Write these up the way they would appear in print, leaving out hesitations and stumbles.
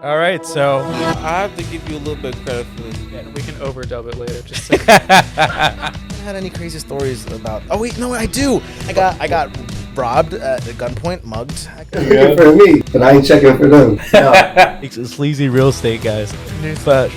All right, so I have to give you a little bit of credit for this. Yeah, we can overdub it later. Just so I haven't had any crazy stories about. Oh wait, no, I do. I got robbed at gunpoint, mugged. Checking for me, but I ain't checking for them. No. it's sleazy real estate, guys. But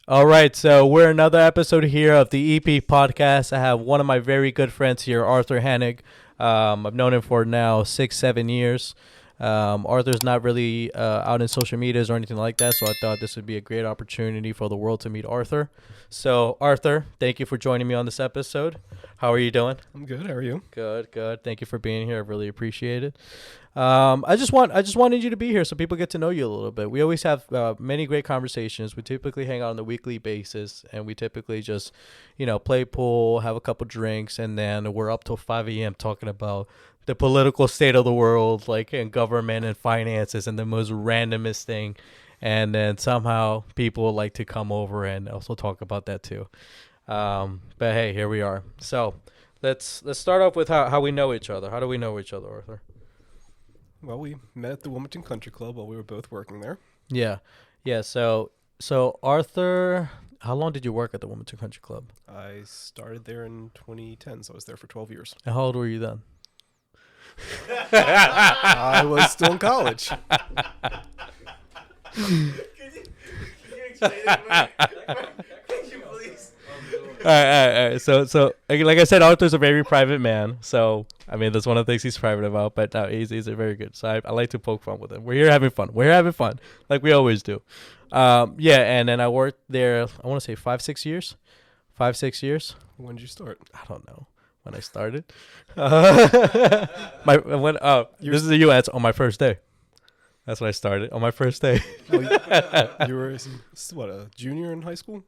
all right, so we're another episode here of the EP podcast. I have one of my very good friends here, Arthur Hannig. I've known him for now 6-7 years. Arthur's not really out in social medias or anything like that, so I thought this would be a great opportunity for the world to meet Arthur. So, Arthur, thank you for joining me on this episode. How are you doing? I'm good. How are you? Good. Thank you for being here. I really appreciate it. I just wanted you to be here so people get to know you a little bit. We always have many great conversations. We typically hang out on a weekly basis, and we typically just, play pool, have a couple drinks, and then we're up till 5 a.m. talking about the political state of the world, like in government and finances, and the most randomest thing. And then somehow people like to come over and also talk about that too. But hey, here we are. So let's start off with how we know each other. How do we know each other, Arthur? Well, we met at the Wilmington Country Club while we were both working there. Yeah. So Arthur, how long did you work at the Wilmington Country Club? I started there in 2010, so I was there for 12 years. And how old were you then? I was still in college. Can you explain it? Could you please? All right. So like I said, Arthur's a very private man. So I mean, that's one of the things he's private about. But no, he's a very good. So I like to poke fun with him. We're here having fun. Like we always do. Yeah. And then I worked there. I want to say 5-6 years. 5-6 years. When did you start? I don't know when I started. This is the U.S. on my first day. That's when I started on my first day. You were a junior in high school?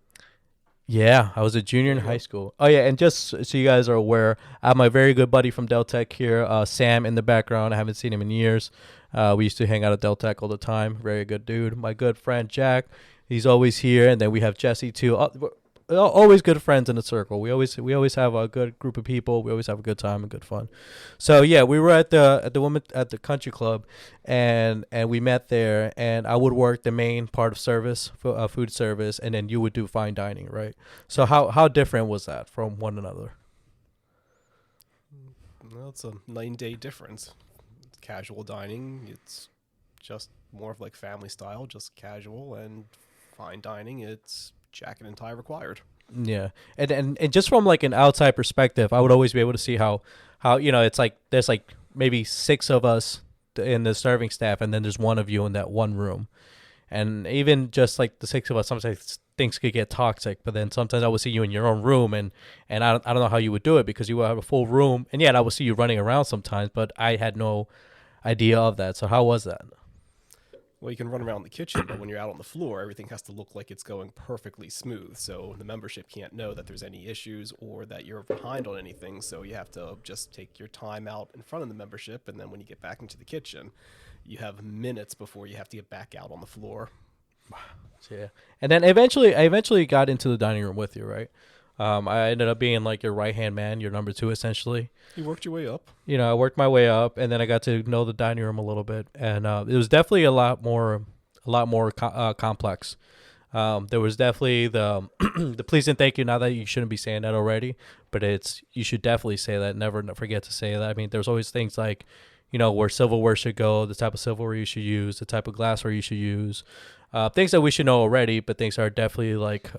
Yeah, I was a junior in high school. Oh, yeah, and just so you guys are aware, I have my very good buddy from Del Tech here, Sam, in the background. I haven't seen him in years. We used to hang out at Del Tech all the time. Very good dude. My good friend, Jack, he's always here. And then we have Jesse, too. Always good friends in the circle. We always have a good group of people. We always have a good time and good fun. So yeah, we were at the country club, and we met there. And I would work the main part of service, food service, and then you would do fine dining, right? So how different was that from one another? Well, it's a 9-day difference. Casual dining, it's just more of like family style, just casual, and fine dining, it's jacket and tie required. Yeah, and just from like an outside perspective, I would always be able to see how it's like there's like maybe 6 of us in the serving staff, and then there's one of you in that one room, and even just like the 6 of us, sometimes things could get toxic. But then sometimes I would see you in your own room, and I don't know how you would do it because you would have a full room, and yet I would see you running around sometimes, but I had no idea of that. So how was that? Well, you can run around the kitchen, but when you're out on the floor, everything has to look like it's going perfectly smooth. So the membership can't know that there's any issues or that you're behind on anything. So you have to just take your time out in front of the membership. And then when you get back into the kitchen, you have minutes before you have to get back out on the floor. Yeah. And then I eventually got into the dining room with you, right? I ended up being like your right-hand man, your number 2, essentially. You worked your way up. I worked my way up, and then I got to know the dining room a little bit, and it was definitely a lot more complex. There was definitely the the please and thank you. Not that you shouldn't be saying that already, but you should definitely say that. Never forget to say that. I mean, there's always things like, where silverware should go, the type of silverware you should use, the type of glassware you should use, things that we should know already, but things are definitely like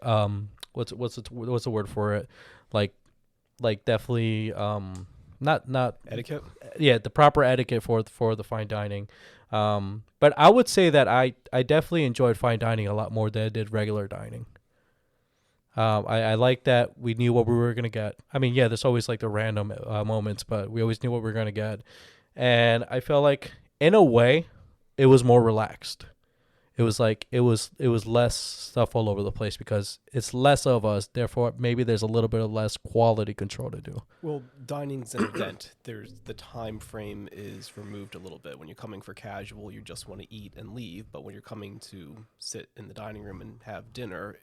what's the word for it, like definitely not Etiquette. Yeah, the proper etiquette for the fine dining. But I would say that I definitely enjoyed fine dining a lot more than I did regular dining. I like that we knew what we were gonna get. I mean, yeah, there's always like the random moments, but we always knew what we were gonna get, and I felt like in a way it was more relaxed. It was like it was less stuff all over the place because it's less of us. Therefore, maybe there's a little bit of less quality control to do. Well, dining's an event. The time frame is removed a little bit. When you're coming for casual, you just want to eat and leave. But when you're coming to sit in the dining room and have dinner,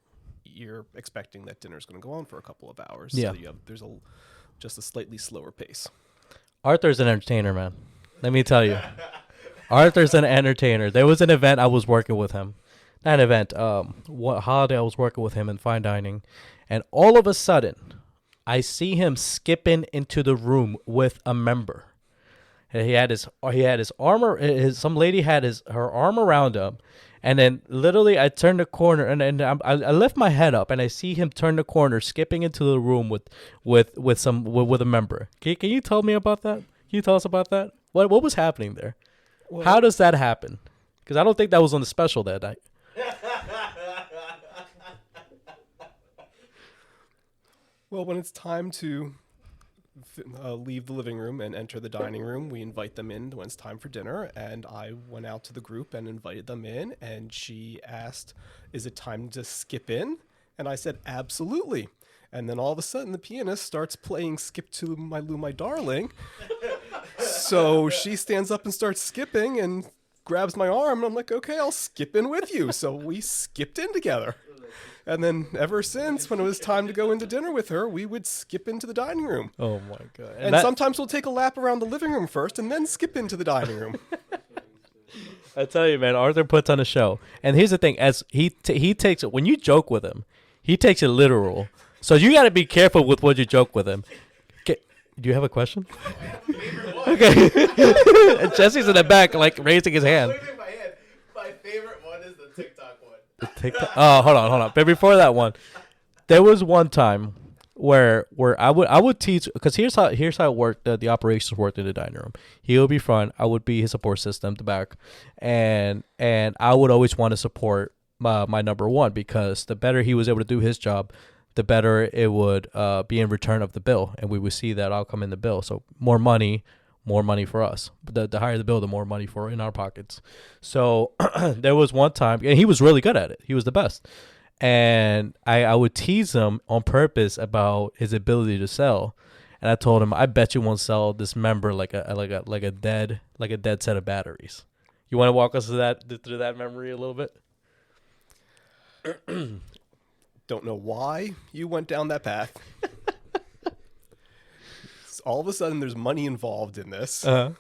you're expecting that dinner's going to go on for a couple of hours. Yeah. So there's just a slightly slower pace. Arthur's an entertainer, man. Let me tell you. Arthur's an entertainer. There was an event I was working with him. Not an event. What holiday I was working with him in fine dining, and all of a sudden, I see him skipping into the room with a member. And he had his armor. Some lady had her arm around him, and then literally I turned the corner and I lift my head up and I see him turn the corner, skipping into the room with a member. Can you tell me about that? Can you tell us about that? What was happening there? Well, How does that happen? Because I don't think that was on the special that night. Well, when it's time to leave the living room and enter the dining room, we invite them in when it's time for dinner. And I went out to the group and invited them in. And she asked, "Is it time to skip in?" And I said, "Absolutely." And then all of a sudden, the pianist starts playing "Skip to My Lou, My Darling." So she stands up and starts skipping and grabs my arm. And I'm like, "Okay, I'll skip in with you." So we skipped in together. And then ever since, when it was time to go into dinner with her, we would skip into the dining room. Oh my god! And sometimes we'll take a lap around the living room first and then skip into the dining room. I tell you, man, Arthur puts on a show. And here's the thing: as he takes it, when you joke with him, he takes it literal. So you got to be careful with what you joke with him. Okay, do you have a question? Okay. And Jesse's in the back, like raising his hand. My favorite one is the TikTok one. Oh, hold on. But before that one, there was one time where I would teach, because here's how it worked. The operations worked in the dining room. He would be front. I would be his support system, the back, and I would always want to support my number one, because the better he was able to do his job, the better it would be in return of the bill, and we would see that outcome in the bill. So more money for us. The higher the bill, the more money in our pockets. So there was one time, and he was really good at it. He was the best. And I would tease him on purpose about his ability to sell. And I told him, "I bet you won't sell this member like a dead set of batteries." You want to walk us through that memory a little bit? Don't know why you went down that path. All of a sudden, there's money involved in this. Uh-huh.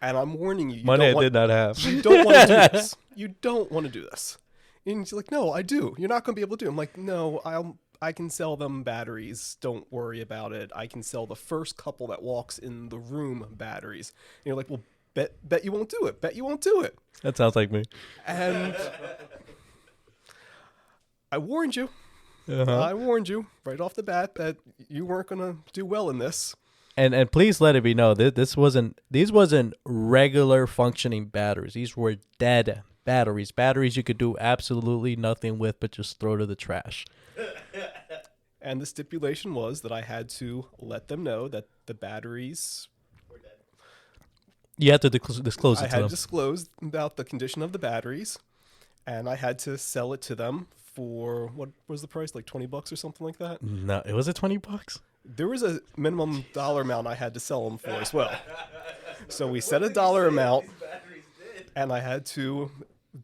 And I'm warning you. Money I did not have. You don't want to do this. You don't want to do this. And he's like, "No, I do. You're not going to be able to do it." I'm like, "No, I can sell them batteries. Don't worry about it. I can sell the first couple that walks in the room batteries." And you're like, "Well, bet you won't do it. Bet you won't do it." That sounds like me. And I warned you. Uh-huh. I warned you right off the bat that you weren't going to do well in this. And please let it be known that these wasn't regular functioning batteries. These were dead batteries. Batteries you could do absolutely nothing with but just throw to the trash. And the stipulation was that I had to let them know that the batteries were dead. You have to disclose it I to had them. disclosed about the condition of the batteries, and I had to sell it to them for, what was the price, like $20 or something like that? No, it was $20. There was a minimum dollar amount I had to sell them for as well. So we set a dollar amount, and I had to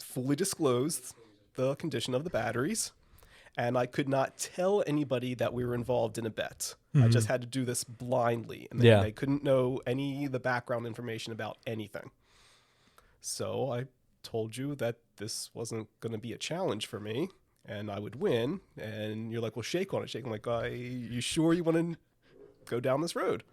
fully disclose the condition of the batteries, and I could not tell anybody that we were involved in a bet. I just had to do this blindly, and they couldn't know any of the background information about anything. So I told you that this wasn't going to be a challenge for me, and I would win. And you're like, "Well, shake on it." I'm like, "You sure you want to go down this road?"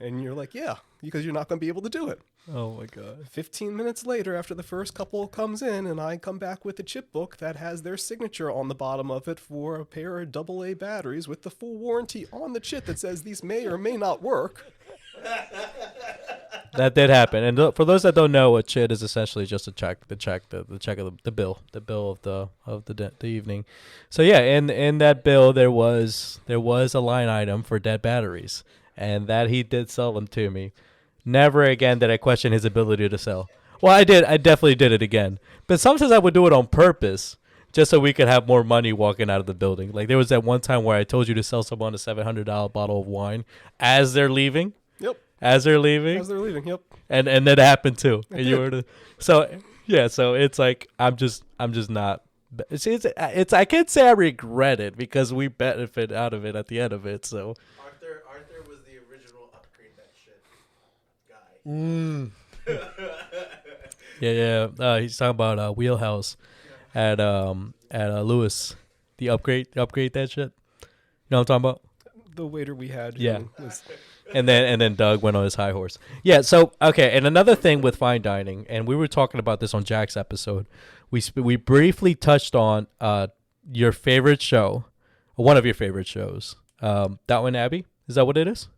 And you're like, "Yeah, because you're not going to be able to do it." Oh my god. 15 minutes later, after the first couple comes in, and I come back with a chip book that has their signature on the bottom of it for a pair of AA batteries with the full warranty on the chip that says these may or may not work. That did happen. And for those that don't know, a chit is essentially just the check of the bill of the evening. So yeah, in that bill there was a line item for dead batteries, and that he did sell them to me. Never again did I question his ability to sell. Well, I did. I definitely did it again. But sometimes I would do it on purpose, just so we could have more money walking out of the building. Like there was that one time where I told you to sell someone a $700 bottle of wine as they're leaving. Yep. As they're leaving. Yep. And that happened too. And you were so it's like I'm just not. It's I can't say I regret it because we benefit out of it at the end of it. So Arthur was the original upgrade that shit. Yeah. He's talking about Wheelhouse at Lewis. The upgrade that shit. You know what I'm talking about? The waiter we had. Yeah. Who was, And then Doug went on his high horse. Yeah. So okay, and another thing with fine dining, and we were talking about this on Jack's episode. We briefly touched on your favorite show, one of your favorite shows. Downton Abbey. Is that what it is?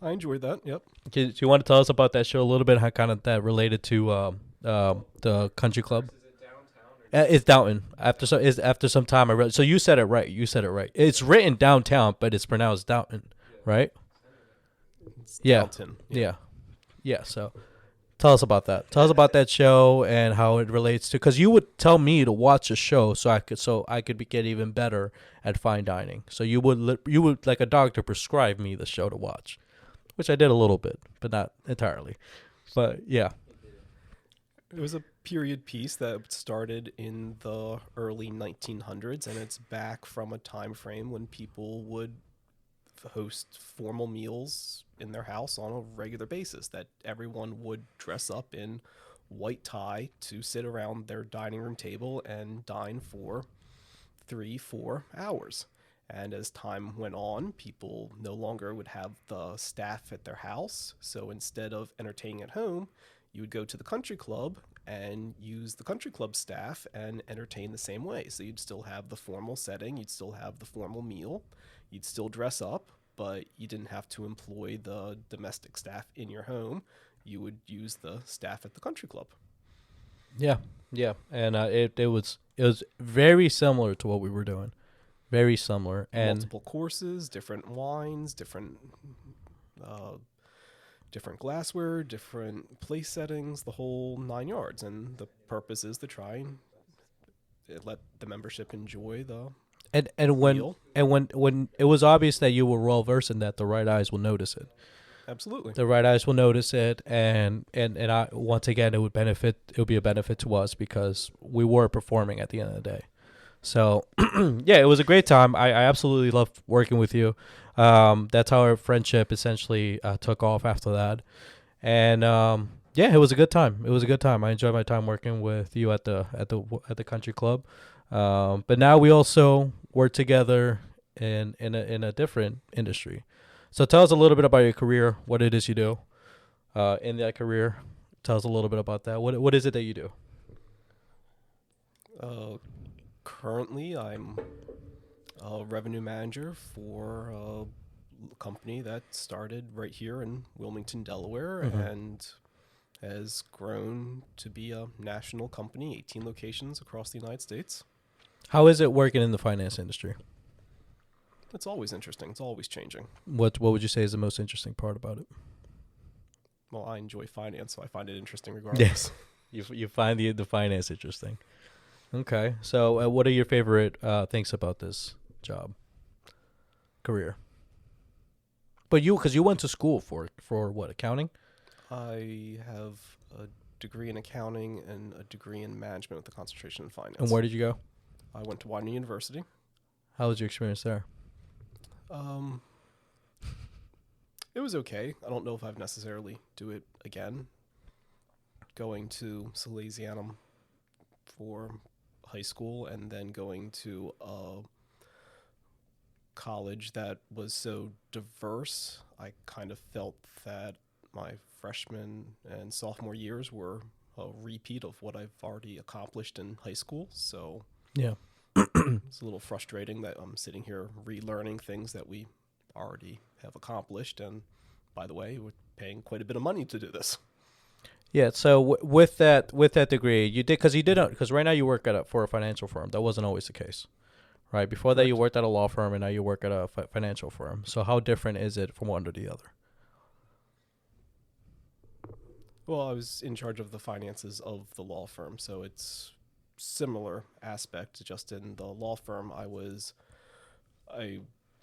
I enjoyed that. Yep. Do you want to tell us about that show a little bit? How kind of that related to the country club? It's Downton. After some time, I read. So you said it right. It's written downtown, but it's pronounced Downton, right? Yeah. Downton. Yeah. So tell us about that. Tell us about that show and how it relates to. Because you would tell me to watch a show so I could get even better at fine dining. So you would like a doctor prescribe me the show to watch, which I did a little bit, but not entirely. But yeah. It was a period piece that started in the early 1900s, and it's back from a time frame when people would host formal meals in their house on a regular basis, that everyone would dress up in white tie to sit around their dining room table and dine for 3-4 hours. And as time went on, people no longer would have the staff at their house, so instead of entertaining at home, you would go to the country club and use the country club staff and entertain the same way. So you'd still have the formal setting, you'd still have the formal meal, you'd still dress up, but you didn't have to employ the domestic staff in your home. You would use the staff at the country club. Yeah. And it was very similar to what we were doing. Very similar. And multiple courses, different wines, different glassware, different place settings, the whole 9 yards. And the purpose is to try and let the membership enjoy the meal. when it was obvious that you were well versed in that, the right eyes will notice it. Absolutely. The right eyes will notice it, and I, once again, it would be a benefit to us because we were performing at the end of the day. So yeah, it was a great time. I absolutely loved working with you. That's how our friendship essentially took off after that. And yeah, it was a good time. I enjoyed my time working with you at the country club. But now we also work together in a different industry. So tell us a little bit about your career, what it is you do in that career. Tell us a little bit about that. What is it that you do? Currently, I'm a revenue manager for a company that started right here in Wilmington, Delaware, and has grown to be a national company, 18 locations across the United States. How is it working in the finance industry? It's always interesting. It's always changing. What would you say is the most interesting part about it? Well, I enjoy finance, so I find it interesting regardless. Yes. You find the finance interesting. Okay. So what are your favorite things about this career? But because you went to school for what, accounting? I have a degree in accounting and a degree in management with a concentration in finance. And where did you go? I went to Widener University. How was your experience there? It was okay. I don't know if I'd necessarily do it again. Going to Salesianum for high school and then going to a college that was so diverse, I kind of felt that my freshman and sophomore years were a repeat of what I've already accomplished in high school. So yeah, it's a little frustrating that I'm sitting here relearning things that we already have accomplished. And by the way, we're paying quite a bit of money to do this. Yeah. So with that degree, you did because right now you work for a financial firm. That wasn't always the case, right? Before that, you worked at a law firm, and now you work at a financial firm. So how different is it from one to the other? Well, I was in charge of the finances of the law firm, so it's similar aspect. Just in the law firm,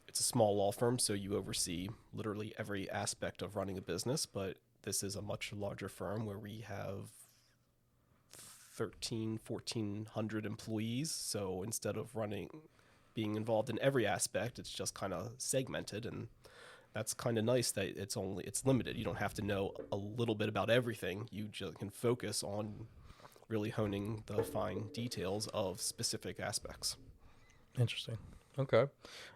it's a small law firm, so you oversee literally every aspect of running a business, but this is a much larger firm where we have 1,400 employees. So instead of being involved in every aspect, it's just kind of segmented, and that's kind of nice that it's limited. You don't have to know a little bit about everything. You just can focus on really honing the fine details of specific aspects. Interesting. Okay.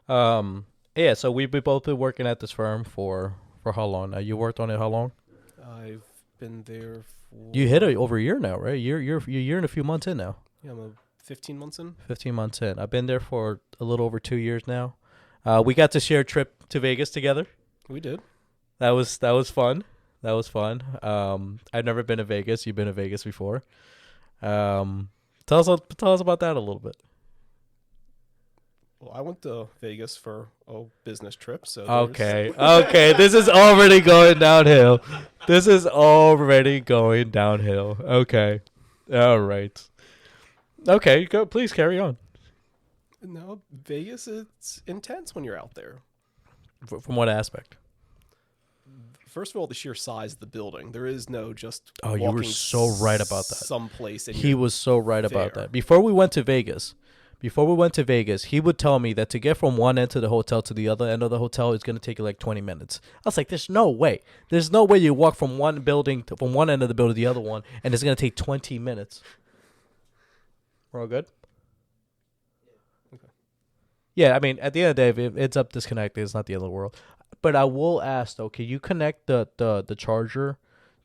Yeah. So we've both been working at this firm for how long now? You worked on it how long? I've been there for... You hit it over a year now, right? You're year and a few months in now. Yeah, I'm 15 months in. 15 months in. I've been there for a little over 2 years now. We got to share a trip to Vegas together. We did. That was fun. That was fun. I've never been to Vegas. You've been to Vegas before. Tell us about that a little bit. Well, I went to Vegas for a business trip, so Okay. This is already going downhill. Okay. All right. Okay, go. Please carry on. No, Vegas, it's intense when you're out there. From what aspect? First of all, the sheer size of the building. There is no just. Oh, you were walking so right about that. Someplace. And He was so right about there. that. Before we went to Vegas, he would tell me that to get from one end of the hotel to the other end of the hotel is going to take you like 20 minutes. I was like, there's no way. There's no way you walk from one building from one end of the building to the other one, and it's going to take 20 minutes. We're all good? Okay. Yeah, I mean, at the end of the day, if it ends up disconnected, it's not the end of the world. But I will ask, though, can you connect the charger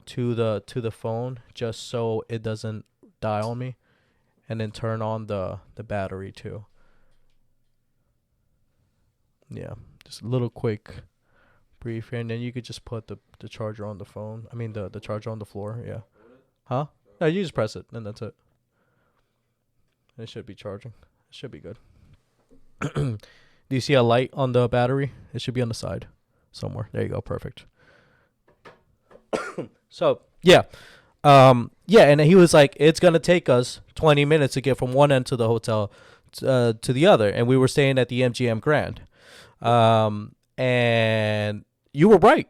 to the phone just so it doesn't die on me? And then turn on the battery too. Yeah, just a little quick brief, and then you could just put the charger on the phone. I mean the charger on the floor. Yeah. Huh? No, you just press it, and that's it. And it should be charging. It should be good. Do you see a light on the battery? It should be on the side somewhere. There you go. Perfect. So yeah. Yeah, and he was like, it's going to take us 20 minutes to get from one end of the hotel to the other. And we were staying at the MGM Grand. And you were right.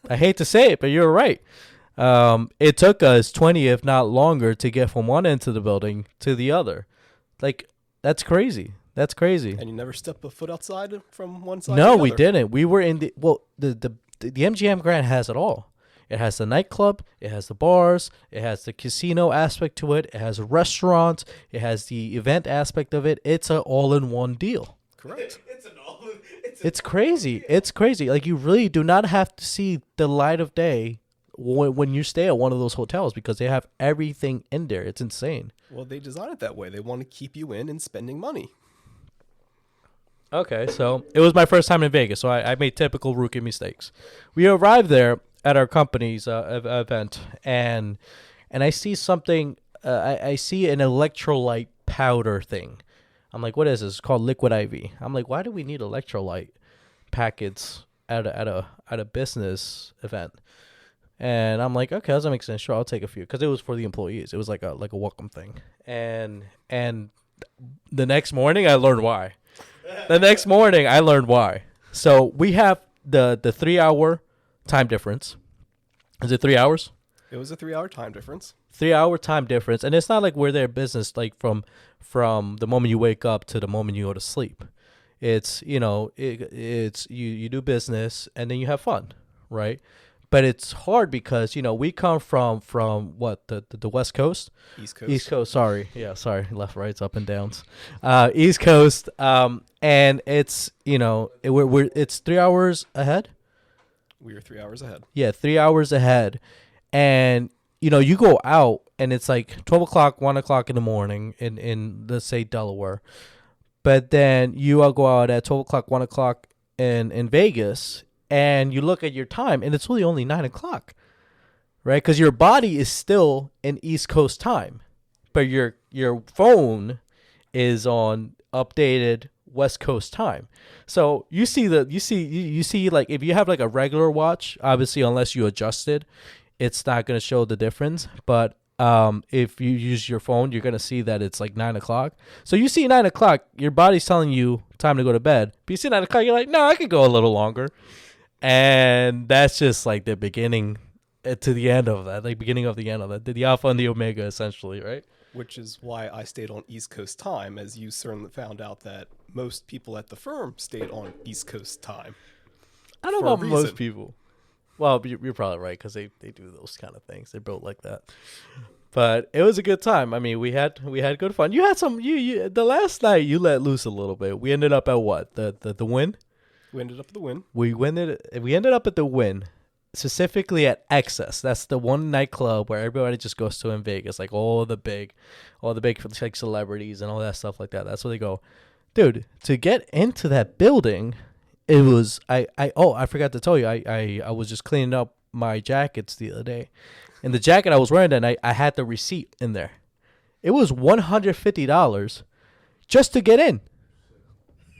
I hate to say it, but you were right. It took us 20, if not longer, to get from one end of the building to the other. Like, that's crazy. That's crazy. And you never step a foot outside from one side No, to the we other. didn't. We were in the MGM Grand has it all. It has the nightclub, it has the bars, it has the casino aspect to it, it has restaurants, it has the event aspect of it. It's an all-in-one deal. Correct. It's crazy. It's crazy. Like, you really do not have to see the light of day when you stay at one of those hotels because they have everything in there. It's insane. Well, they design it that way. They want to keep you in and spending money. Okay, so it was my first time in Vegas, so I made typical rookie mistakes. We arrived there at our company's event, and I see something. I see an electrolyte powder thing. I'm like, what is this? It's called Liquid IV. I'm like, why do we need electrolyte packets at a business event? And I'm like, okay, that makes sense. Sure, I'll take a few because it was for the employees. It was like a welcome thing. And the next morning, I learned why. So we have the 3-hour time difference. Is it 3 hours? It was a 3-hour time difference. 3-hour time difference, and it's not like we're there business like from the moment you wake up to the moment you go to sleep. It's it's you do business and then you have fun, right? But it's hard because we come from what the West Coast, East Coast. Sorry, left, rights, up and downs, East Coast, and it's it's 3 hours ahead. We were 3 hours ahead. Yeah, 3 hours ahead. And, you go out and it's like 12 o'clock, 1 o'clock in the morning in let's say, Delaware. But then you all go out at 12 o'clock, 1 o'clock in Vegas, and you look at your time, and it's really only 9 o'clock, right? Because your body is still in East Coast time, but your phone is on updated West Coast time. So you see like if you have like a regular watch, obviously unless you adjust it, it's not going to show the difference. But if you use your phone, you're going to see that it's like 9 o'clock. So you see 9 o'clock, your body's telling you time to go to bed. But you see 9 o'clock, you're like, no, I could go a little longer. And that's just like the beginning to the end of that, like beginning of the end of that, the alpha and the omega essentially, right? Which is why I stayed on East Coast time, as you certainly found out that most people at the firm stayed on East Coast time. I don't For know a about most reason. people. Well, you're probably right because they do those kind of things. They're built like that. But it was a good time. I mean, we had good fun. You had some. You the last night you let loose a little bit. We ended up at what the win. We ended up with the win. We ended up at the Win, specifically at Excess. That's the one nightclub where everybody just goes to in Vegas, like all the big like celebrities and all that stuff like that. That's where they go, dude. To get into that building, it was I forgot to tell you I was just cleaning up my jackets the other day, and the jacket I was wearing that night I had the receipt in there. It was $150 just to get in.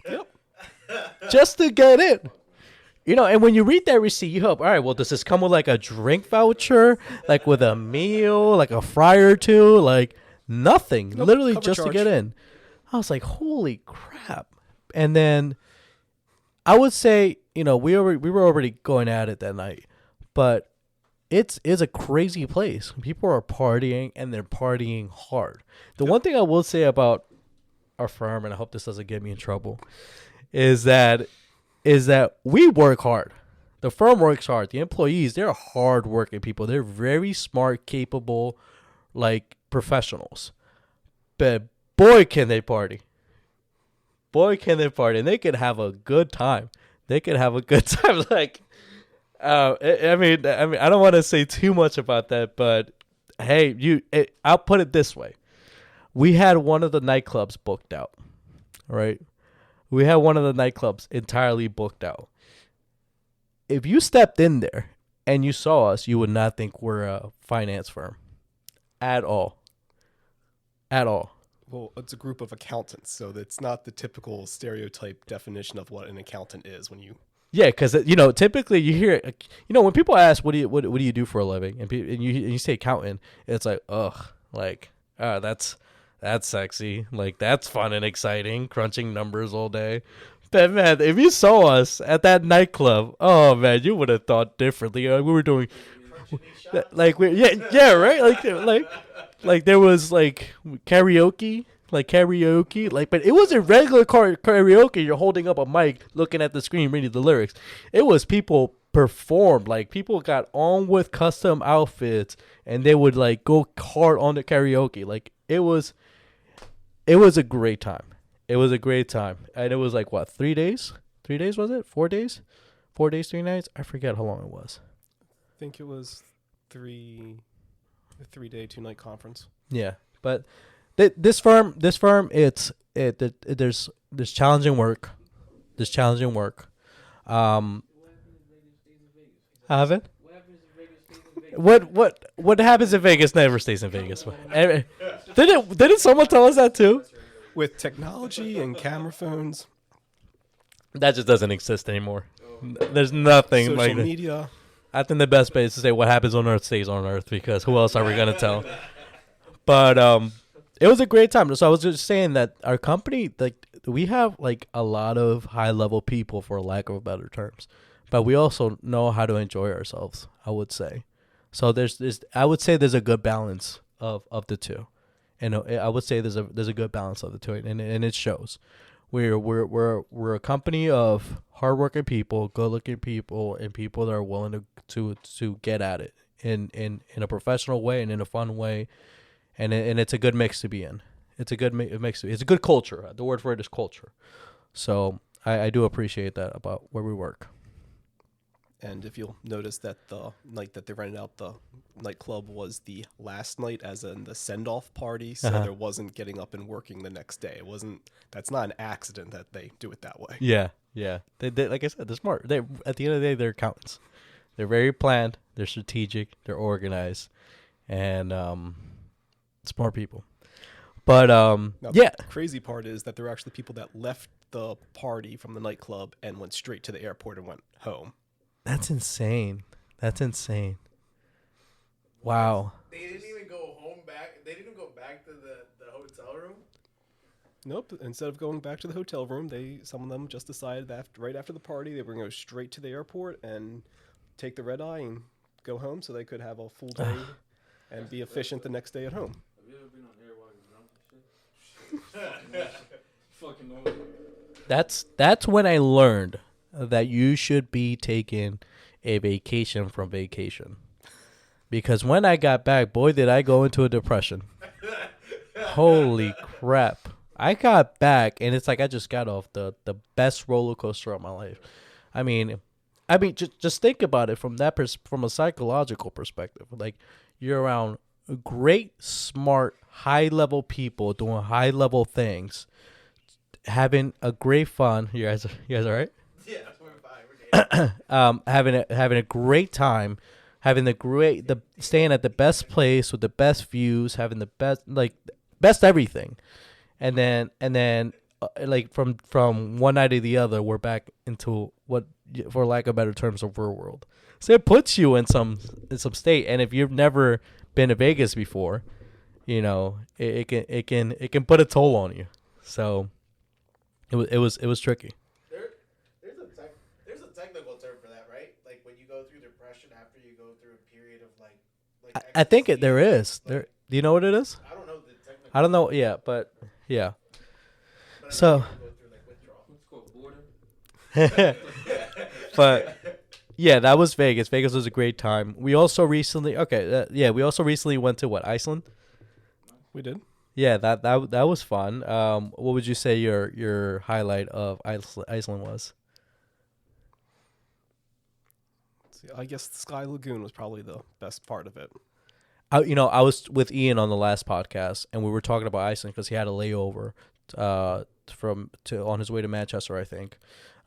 Yep. Just to get in. You know, and when you read that receipt, you hope, all right, well, does this come with like a drink voucher, like with a meal, like a fry or two? Like nothing. Nope, Literally cover just charge. to get in. I was like, holy crap. And then I would say, you know, we were already going at it that night, but it's a crazy place. People are partying and they're partying hard. The one thing I will say about our firm, and I hope this doesn't get me in trouble, is that we work hard. The firm works hard. The employees, they're hard working people. They're very smart, capable, like professionals. But boy, can they party. Boy, can they party. And they can have a good time. They can have a good time. Like, I mean, I don't want to say too much about that, but hey, I'll put it this way. We had one of the nightclubs booked out, right? We had one of the nightclubs entirely booked out. If you stepped in there and you saw us, you would not think we're a finance firm at all. At all. Well, it's a group of accountants, so it's not the typical stereotype definition of what an accountant is. When you Yeah, because you know, typically you hear, you know, when people ask, "What do you do for a living?" and you say accountant, it's like, ugh, like, that's sexy, like that's fun and exciting, crunching numbers all day. But man, if you saw us at that nightclub, oh man, you would have thought differently. We were doing, like right, like there was like karaoke. But it wasn't regular karaoke. You're holding up a mic, looking at the screen, reading the lyrics. It was people performed. Like people got on with custom outfits, and they would like go hard on the karaoke. Like it was a great time. It was a great time, and it was like what, 3 days? 3 days was it? 4 days? 4 days, 3 nights? I forget how long it was. I think it was a 3-day, 2-night conference. Yeah, but this firm, there's challenging work. There's challenging work. Have it? What happens in Vegas never stays in Vegas. Didn't someone tell us that too? With technology and camera phones, That just doesn't exist anymore. There's nothing social like that. media. I think the best bet is to say what happens on Earth stays on Earth, because who else are we gonna tell? But it was a great time. So I was just saying that our company, like, we have like a lot of high level people, for lack of better terms, but we also know how to enjoy ourselves, I would say. So I would say there's a good balance of the two, and I would say there's a good balance of the two, and it shows. We're a company of hardworking people, good looking people, and people that are willing to get at it in a professional way and in a fun way, and it's a good mix to be in. It's a good mix. It's a good culture. The word for it is culture. So I do appreciate that about where we work. And if you'll notice that the night that they rented out the nightclub was the last night, as in the send-off party, so there wasn't getting up and working the next day. It wasn't. That's not an accident that they do it that way. Yeah. They like I said, they're smart. They, at the end of the day, they're accountants. They're very planned. They're strategic. They're organized, and smart people. But Now, yeah. The crazy part is that there are actually people that left the party from the nightclub and went straight to the airport and went home. That's insane. Wow. They didn't even go home back. They didn't go back to the hotel room. Nope. Instead of going back to the hotel room, some of them just decided that right after the party they were going to go straight to the airport and take the red eye and go home, so they could have a full day and be efficient the next day at home. Have you ever been on air while you're drunk and shit? Fucking know. That's when I learned. that you should be taking a vacation from vacation. Because when I got back, boy, did I go into a depression. Holy crap. I got back, and it's like I just got off the best roller coaster of my life. I mean, just think about it from from a psychological perspective. Like, you're around great, smart, high-level people doing high-level things, having a great fun. You guys all right? Yeah, we're fine. We're good. Having a great time, having staying at the best place with the best views, having the best everything, and then like from one night to the other, we're back into what, for lack of better terms, a real world. So it puts you in some state, and if you've never been to Vegas before, you know, it can put a toll on you. So it was tricky. There's a technical term for that, right? Like when you go through depression after you go through a period of like. I think ecstasy, there is. like, There. Do you know what it is? I don't know the technical. I don't know. Yeah, but yeah. But I know So. people go through like withdrawal. But yeah, that was Vegas. Vegas was a great time. We also recently went to what, Iceland? We did. Yeah, that was fun. What would you say your highlight of Iceland was? See, I guess the Sky Lagoon was probably the best part of it. I was with Ian on the last podcast, and we were talking about Iceland because he had a layover on his way to Manchester, I think,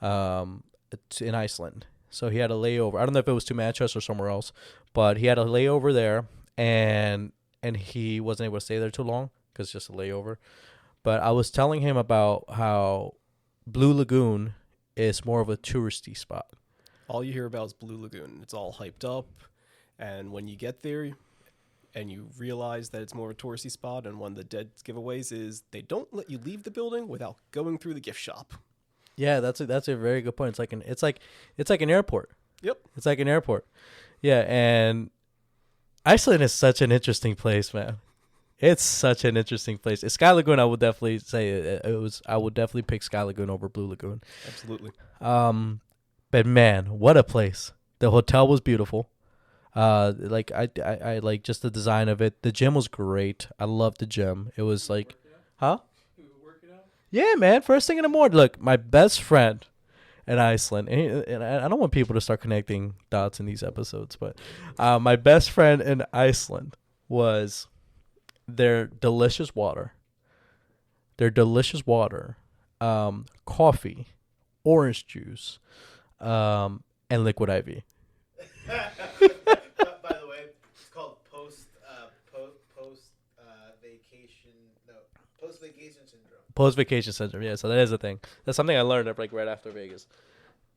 in Iceland. So he had a layover. I don't know if it was to Manchester or somewhere else, but he had a layover there, and he wasn't able to stay there too long because it's just a layover. But I was telling him about how Blue Lagoon is more of a touristy spot. All you hear about is Blue Lagoon. It's all hyped up, and when you get there and you realize that it's more of a touristy spot, and one of the dead giveaways is they don't let you leave the building without going through the gift shop. Yeah, that's a very good point. It's like an airport. Yep. It's like an airport. Yeah, and Iceland is such an interesting place, man. It's such an interesting place. Sky Lagoon, I would definitely say I would definitely pick Sky Lagoon over Blue Lagoon. Absolutely. But man, what a place. The hotel was beautiful. I like just the design of it. The gym was great. I loved the gym. It was like, huh? Yeah, man. First thing in the morning. Look, my best friend in Iceland, and I don't want people to start connecting dots in these episodes, but my best friend in Iceland was their delicious water. Coffee, orange juice, and liquid IV. By the way, it's called post vacation syndrome. Post vacation syndrome. Yeah, so that is a thing. That's something I learned right after Vegas,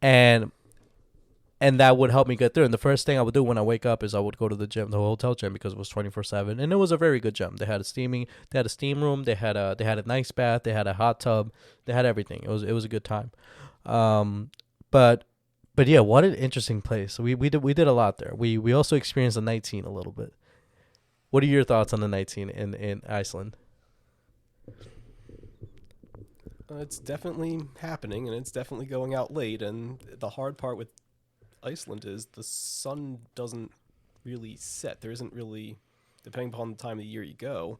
and that would help me get through. And the first thing I would do when I wake up is I would go to the gym, the hotel gym, because it was 24/7, and it was a very good gym. They had a steam room, they had a nice bath, they had a hot tub, they had everything. It was a good time. But yeah, what an interesting place. We did a lot there. We also experienced the night scene a little bit. What are your thoughts on the night scene in Iceland? It's definitely happening, and it's definitely going out late. And the hard part with Iceland is the sun doesn't really set. There isn't really, depending upon the time of the year you go,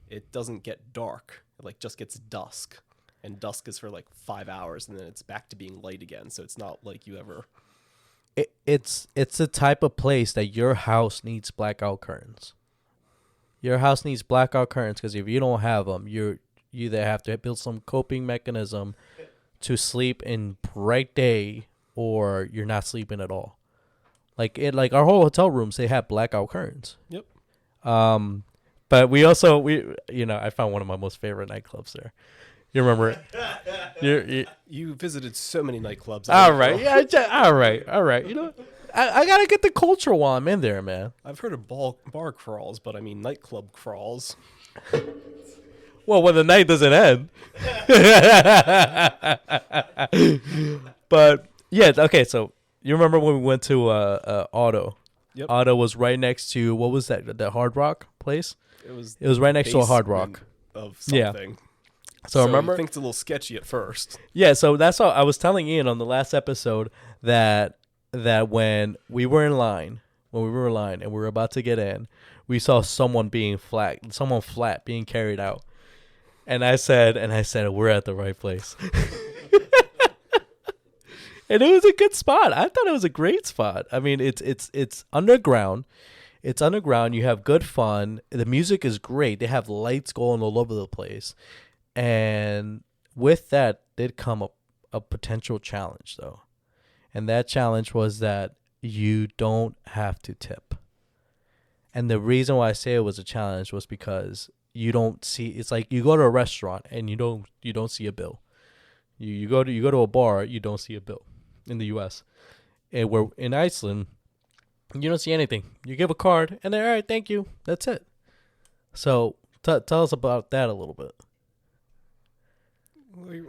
it doesn't get dark. It just gets dusk. And dusk is for 5 hours, and then it's back to being light again. So it's not like you ever. It's the type of place that your house needs blackout curtains. Your house needs blackout curtains because if you don't have them, you either have to build some coping mechanism to sleep in bright day, or you're not sleeping at all. Like our whole hotel rooms, they have blackout curtains. Yep. But I found one of my most favorite nightclubs there. You remember it? You visited so many nightclubs. All right. Yeah. All right. You know, I gotta get the culture while I'm in there, man. I've heard of bar crawls, but I mean nightclub crawls. Well, when the night doesn't end. But yeah, okay. So you remember when we went to Auto? Yep. Auto was right next to, what was that? The Hard Rock place. It was right next to a Hard Rock of something. So remember, you think it's a little sketchy at first. yeah. So that's how I was telling Ian on the last episode that when we were in line, and we were about to get in, we saw someone flat being carried out, and I said, we're at the right place. And it was a good spot. I thought it was a great spot. I mean, it's underground. It's underground. You have good fun. The music is great. They have lights going all over the place. And with that did come a potential challenge, though. And that challenge was that you don't have to tip. And the reason why I say it was a challenge was because you don't see. It's like you go to a restaurant and you don't see a bill. You go to a bar, you don't see a bill in the U.S. And we're in Iceland, you don't see anything. You give a card, and they're all right. Thank you. That's it. So tell us about that a little bit.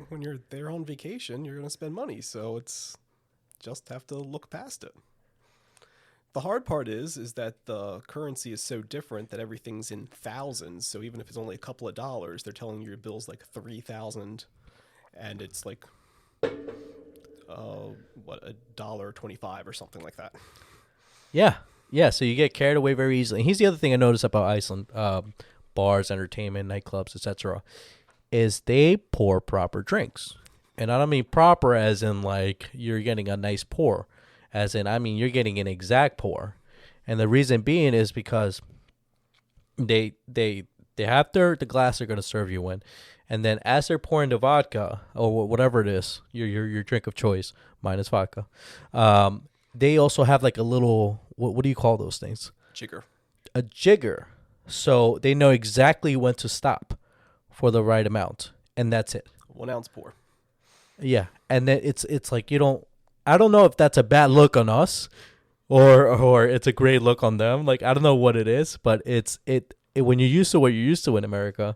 When you're there on vacation, you're going to spend money, so it's just have to look past it. The hard part is that the currency is so different that everything's in thousands. So even if it's only a couple of dollars, they're telling you your bill's like 3,000, and it's like $1.25 or something like that. Yeah. So you get carried away very easily. And here's the other thing I noticed about Iceland: bars, entertainment, nightclubs, etc. Is they pour proper drinks, and I don't mean proper as in like you're getting a nice pour, as in I mean you're getting an exact pour, and the reason being is because they have the glass they're going to serve you in, and then as they're pouring the vodka or whatever it is, your drink of choice minus vodka, they also have like a little what do you call those things? Jigger. A jigger, so they know exactly when to stop for the right amount, and that's it. 1 ounce pour. Yeah, and then it's like you don't. I don't know if that's a bad look on us, or it's a great look on them. Like I don't know what it is, but it when you're used to what you're used to in America.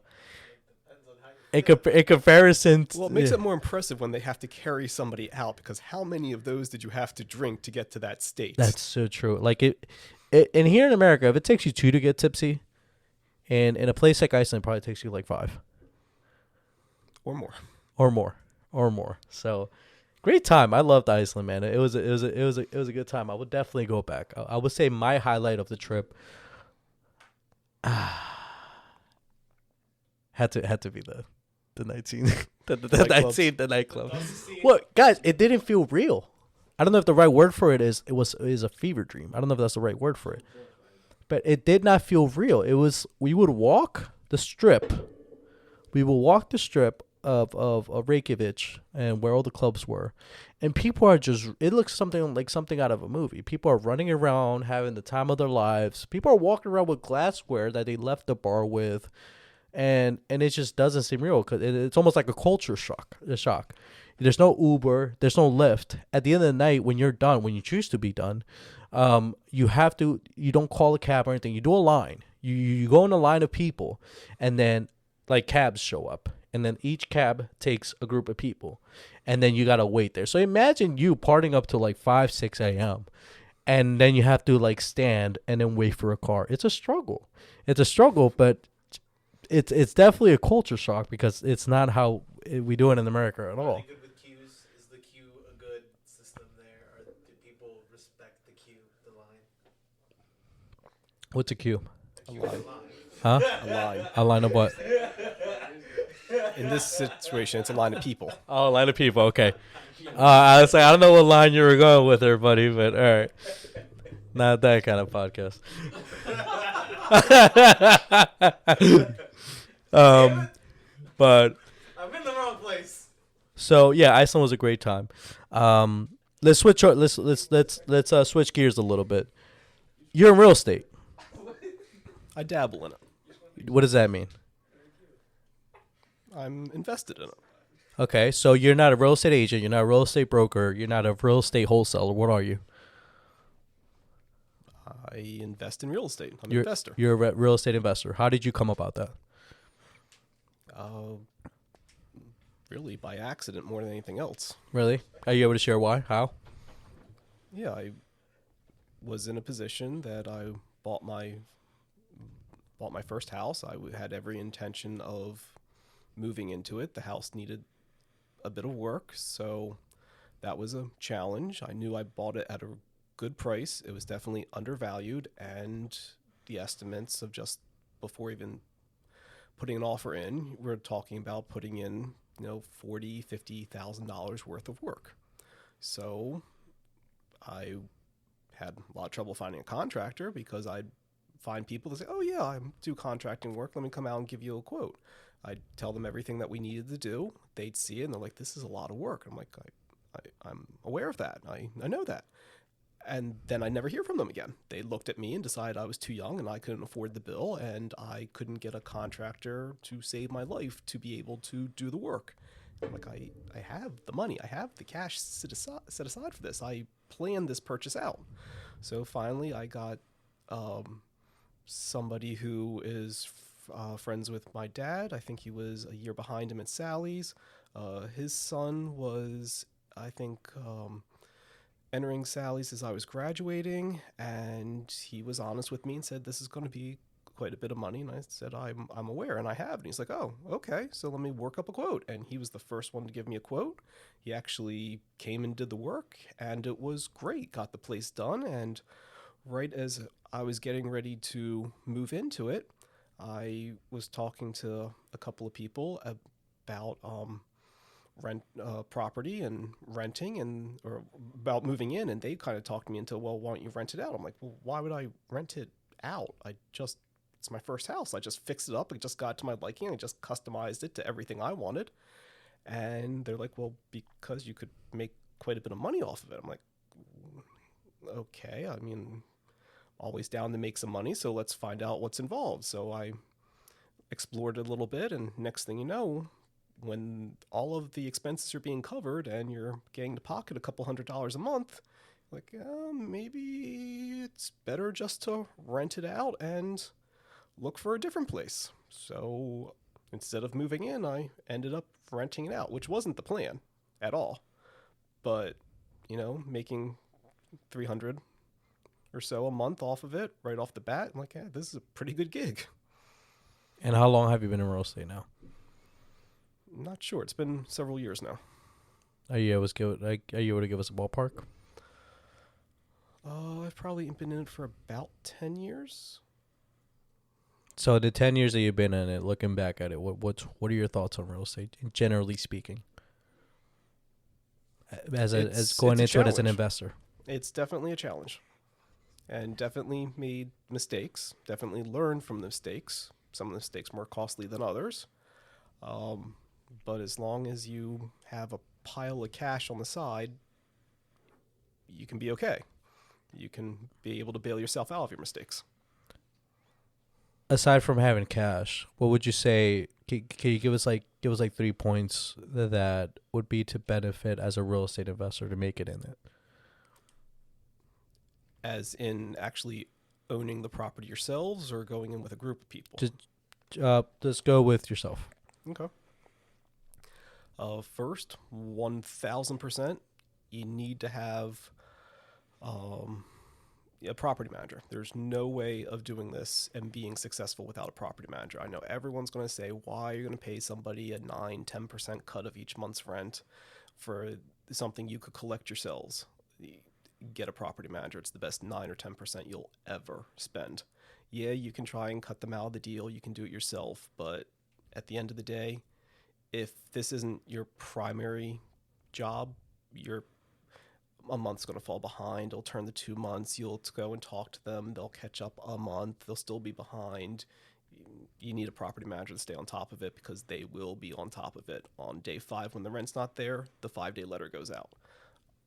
In comparison, Well, it makes it more impressive when they have to carry somebody out, because how many of those did you have to drink to get to that state? That's so true. Like and here in America, if it takes you 2 to get tipsy, and in a place like Iceland, it probably takes you like 5 or more. or more. So, great time. I loved Iceland, man. It was a good time. I would definitely go back. I would say my highlight of the trip had to be the 19 the nightclub. Well, guys, it didn't feel real. I don't know if the right word for it is a fever dream. I don't know if that's the right word for it. But it did not feel real. It was we would walk the strip. We would walk the strip of Reykjavik and where all the clubs were. And people are just it looks something out of a movie. People are running around having the time of their lives. People are walking around with glassware that they left the bar with. And it just doesn't seem real because it's almost like a culture shock. There's no Uber. There's no Lyft. At the end of the night, when you're done, when you choose to be done, you don't call a cab or anything. You do a line. You go in a line of people, and then like cabs show up, and then each cab takes a group of people, and then you gotta wait there. So imagine you partying up to like 5, 6 a.m. and then you have to like stand and then wait for a car. It's a struggle. But it's definitely a culture shock because it's not how we do it in America at all. Good with queues? Is the queue a good system there, or do people respect the queue, the line? What's a queue? A line. Huh? A line. A line of what? In this situation, it's a line of people. Oh, a line of people. Okay. I was like, I don't know what line you were going with there, buddy, but all right. Not that kind of podcast. But I'm in the wrong place. so yeah, Iceland was a great time. Let's switch switch gears a little bit. You're in real estate. I dabble in it. What does that mean? I'm invested in it. Okay, so you're not a real estate agent, you're not a real estate broker, you're not a real estate wholesaler. What are you? I invest in real estate. I'm an You're, investor. You're a real estate investor. How did you come about that? Really by accident more than anything else. Really? Are you able to share why? How? Yeah, I was in a position that I bought my first house. I had every intention of moving into it. The house needed a bit of work, so that was a challenge. I knew I bought it at a good price. It was definitely undervalued, and the estimates of just before even putting an offer in, we're talking about putting in, $40,000-$50,000 worth of work. So I had a lot of trouble finding a contractor because I'd find people that say, "Oh yeah, I do contracting work. Let me come out and give you a quote." I'd tell them everything that we needed to do. They'd see it and they're like, "This is a lot of work." I'm like, I'm aware of that. I know that. And then I never hear from them again. They looked at me and decided I was too young and I couldn't afford the bill, and I couldn't get a contractor to save my life to be able to do the work. I'm like, I have the money. I have the cash set aside for this. I planned this purchase out. So finally I got somebody who is friends with my dad. I think he was a year behind him at Sally's. His son was, I think, entering Sally's as I was graduating, and he was honest with me and said, "This is going to be quite a bit of money." And I said, I'm aware, and I have. And he's like, "Oh, okay, so let me work up a quote." And he was the first one to give me a quote. He actually came and did the work, and it was great. Got the place done, and right as I was getting ready to move into it, I was talking to a couple of people about rent property and renting, and or about moving in, and they kind of talked me into, "Well, why don't you rent it out?" I'm like, "Well, why would I rent it out? It's my first house. I just fixed it up. I just got it to my liking. I just customized it to everything I wanted." And they're like, "Well, because you could make quite a bit of money off of it." I'm like, "Okay, I mean, always down to make some money, so let's find out what's involved." So I explored it a little bit, and next thing you know, when all of the expenses are being covered and you're getting to pocket a couple $100s a month, like, maybe it's better just to rent it out and look for a different place. So instead of moving in, I ended up renting it out, which wasn't the plan at all. But, making 300 or so a month off of it right off the bat, I'm like, "Yeah, this is a pretty good gig." And how long have you been in real estate now? Not sure. It's been several years now. Are you able to give us a ballpark? I've probably been in it for about 10 years. So the 10 years that you've been in it, looking back at it, what are your thoughts on real estate, generally speaking? As going into it as an investor. It's definitely a challenge, and definitely made mistakes. Definitely learned from the mistakes. Some of the mistakes more costly than others. But as long as you have a pile of cash on the side, you can be okay. You can be able to bail yourself out of your mistakes. Aside from having cash, what would you say? Can you give us 3 points that would be to benefit as a real estate investor to make it in it? As in actually owning the property yourselves, or going in with a group of people? Just go with yourself. Okay. First, 1,000%, you need to have a property manager. There's no way of doing this and being successful without a property manager. I know everyone's going to say, "Why are you going to pay somebody a 9-10% cut of each month's rent for something you could collect yourselves?" Get a property manager. It's the best 9 or 10% you'll ever spend. Yeah, you can try and cut them out of the deal. You can do it yourself. But at the end of the day, if this isn't your primary job, a month's going to fall behind. It'll turn to 2 months. You'll go and talk to them. They'll catch up a month. They'll still be behind. You need a property manager to stay on top of it, because they will be on top of it. On day 5, when the rent's not there, the 5-day letter goes out.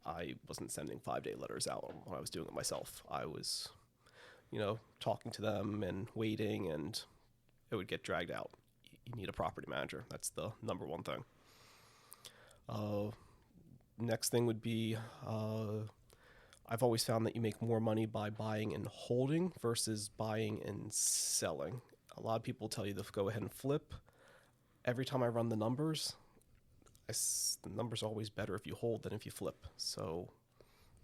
I wasn't sending 5-day letters out when I was doing it myself. I was, talking to them and waiting, and it would get dragged out. You need a property manager. That's the number one thing. Next thing would be, I've always found that you make more money by buying and holding versus buying and selling. A lot of people tell you to go ahead and flip. Every time I run the numbers, the numbers are always better if you hold than if you flip. So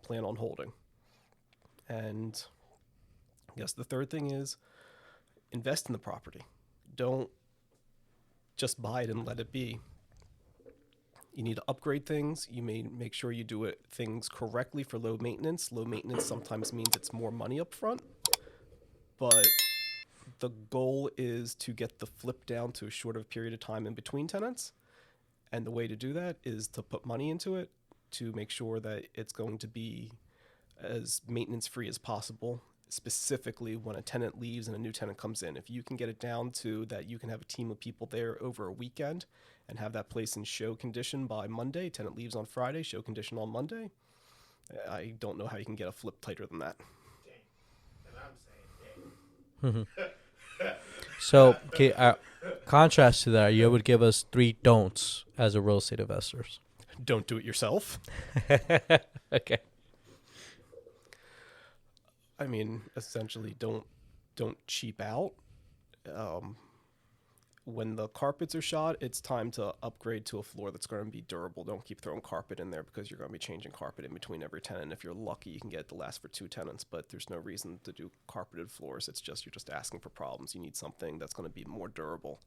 plan on holding. And I guess the third thing is invest in the property. Don't just buy it and let it be. You need to upgrade things. You may make sure you do things correctly for low maintenance. Low maintenance sometimes means it's more money up front, but the goal is to get the flip down to a shorter period of time in between tenants. And the way to do that is to put money into it to make sure that it's going to be as maintenance free as possible, specifically when a tenant leaves and a new tenant comes in. If you can get it down to that you can have a team of people there over a weekend and have that place in show condition by Monday, tenant leaves on Friday, show condition on Monday, I don't know how you can get a flip tighter than that. Dang. And I'm saying, dang. So, okay, contrast to that, you would give us 3 don'ts as a real estate investors. Don't do it yourself. Okay. I mean, essentially, don't cheap out. When the carpets are shot, it's time to upgrade to a floor that's going to be durable. Don't keep throwing carpet in there because you're going to be changing carpet in between every tenant. If you're lucky, you can get it to last for 2 tenants, but there's no reason to do carpeted floors. It's just, you're just asking for problems. You need something that's going to be more durable.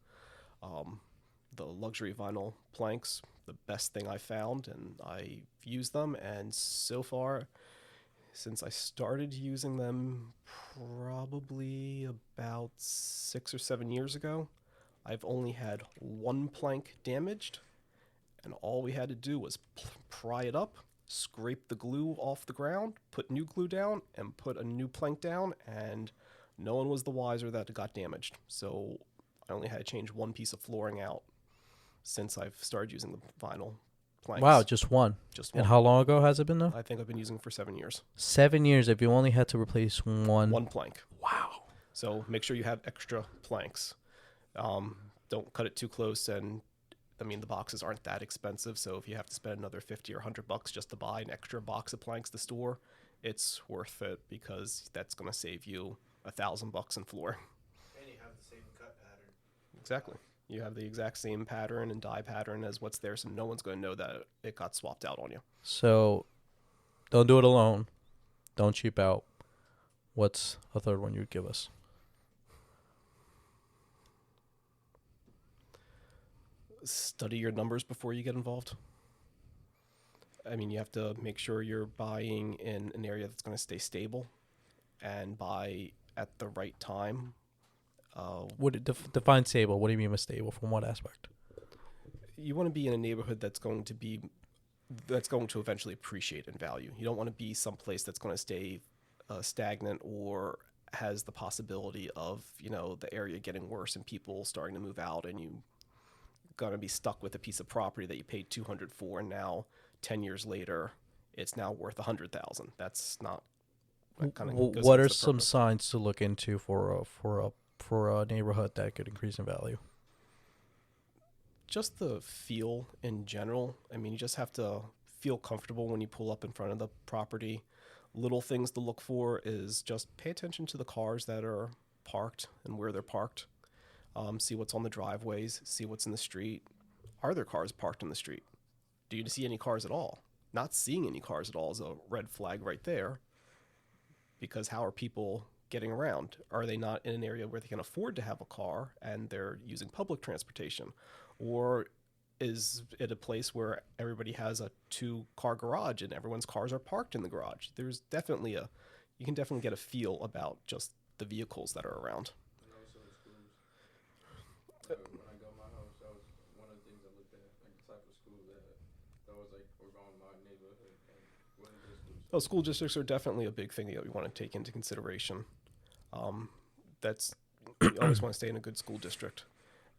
The luxury vinyl planks, the best thing I found, and I've used them, and so far, since I started using them probably about 6 or 7 years ago, I've only had 1 plank damaged, and all we had to do was pry it up, scrape the glue off the ground, put new glue down, and put a new plank down, and no one was the wiser that it got damaged. So I only had to change 1 piece of flooring out since I've started using the vinyl planks. Wow, just 1. Just 1. And how long ago has it been, though? I think I've been using it for 7 years. 7 years if you only had to replace 1. 1 plank. Wow. So make sure you have extra planks. Don't cut it too close, and I mean, the boxes aren't that expensive, so if you have to spend another $50 or $100 just to buy an extra box of planks to store, it's worth it because that's going to save you $1,000 in floor. And you have the same cut pattern. Exactly. You have the exact same pattern and dye pattern as what's there, so no one's going to know that it got swapped out on you. So, don't do it alone. Don't cheap out. What's a third one you'd give us? Study your numbers before you get involved. I mean, you have to make sure you're buying in an area that's going to stay stable and buy at the right time. Would it define stable? What do you mean by stable? From what aspect? You want to be in a neighborhood that's going to eventually appreciate in value. You don't want to be someplace that's going to stay stagnant or has the possibility of, the area getting worse and people starting to move out, and you going to be stuck with a piece of property that you paid $200 for, and now 10 years later it's now worth $100,000. That's not what are some signs to look into for a neighborhood that could increase in value? Just the feel in general. I mean, you just have to feel comfortable when you pull up in front of the property. Little things to look for is just pay attention to the cars that are parked and where they're parked. See what's on the driveways, see what's in the street. Are there cars parked in the street? Do you see any cars at all? Not seeing any cars at all is a red flag right there, because how are people getting around? Are they not in an area where they can afford to have a car and they're using public transportation? Or is it a place where everybody has a 2-car garage and everyone's cars are parked in the garage? There's definitely you can definitely get a feel about just the vehicles that are around. When I got my house, that was one of the things I looked at, like the type of school that was like around my neighborhood and what are the schools. Oh, school districts are definitely a big thing that we want to take into consideration. You always want to stay in a good school district,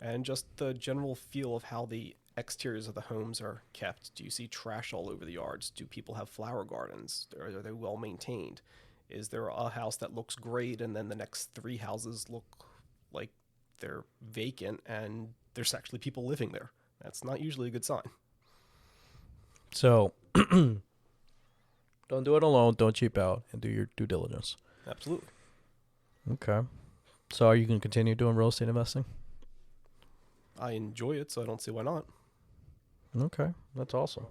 and just the general feel of how the exteriors of the homes are kept. Do you see trash all over the yards? Do people have flower gardens? Are they well maintained? Is there a house that looks great and then the next 3 houses look like they're vacant and there's actually people living there? That's not usually a good sign. So, don't do it alone. Don't cheap out, and do your due diligence. Absolutely. Okay. So, are you going to continue doing real estate investing? I enjoy it, so I don't see why not. Okay, that's awesome.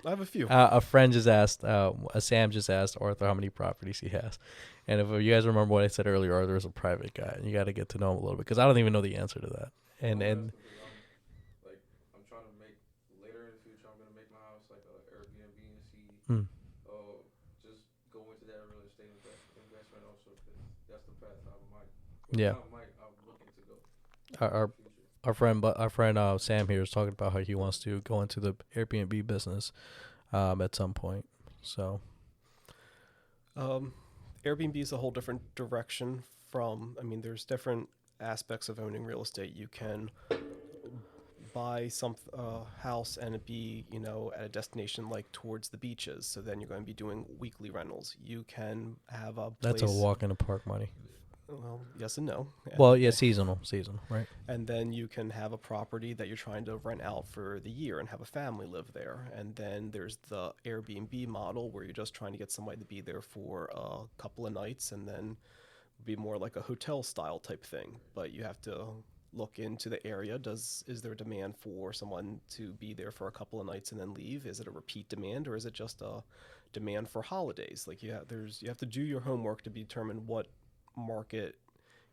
I have a few. A friend just asked, Sam just asked Arthur how many properties he has. And if you guys remember what I said earlier, Arthur is a private guy, and you got to get to know him a little bit because I don't even know the answer to that. And Like, I'm trying to make later in the future. I'm gonna make my house like a Airbnb and see. Mm. Just go into that real estate investment also, because that's the path I might. Yeah. I'm looking to go. Our friend Sam here is talking about how he wants to go into the Airbnb business at some point. So Airbnb is a whole different direction from, I mean, there's different aspects of owning real estate. You can buy some house and it be, at a destination like towards the beaches. So then you're going to be doing weekly rentals. You can have a place. that's a walk in the park money. Well, yes and no. Well, yeah, seasonal, right? And then you can have a property that you're trying to rent out for the year and have a family live there. And then there's the Airbnb model where you're just trying to get somebody to be there for a couple of nights and then be more like a hotel style type thing. But you have to look into the area. Is there a demand for someone to be there for a couple of nights and then leave? Is it a repeat demand, or is it just a demand for holidays? Like you have to do your homework to determine what market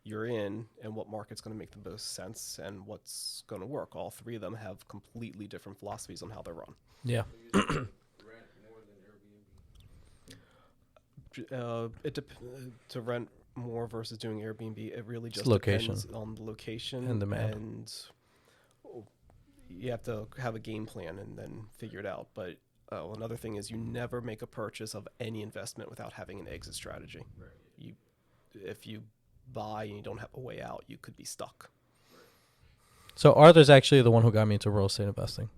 you're in and what market's going to make the most sense and what's going to work. All three of them have completely different philosophies on how they're run. Yeah. Rent more than Airbnb. To rent more versus doing Airbnb, it really just location. depends on the location And demand. and you have to have a game plan and then figure it out. But another thing is you never make a purchase of any investment without having an exit strategy. Right. If you buy and you don't have a way out, you could be stuck. So Arthur's actually the one who got me into real estate investing.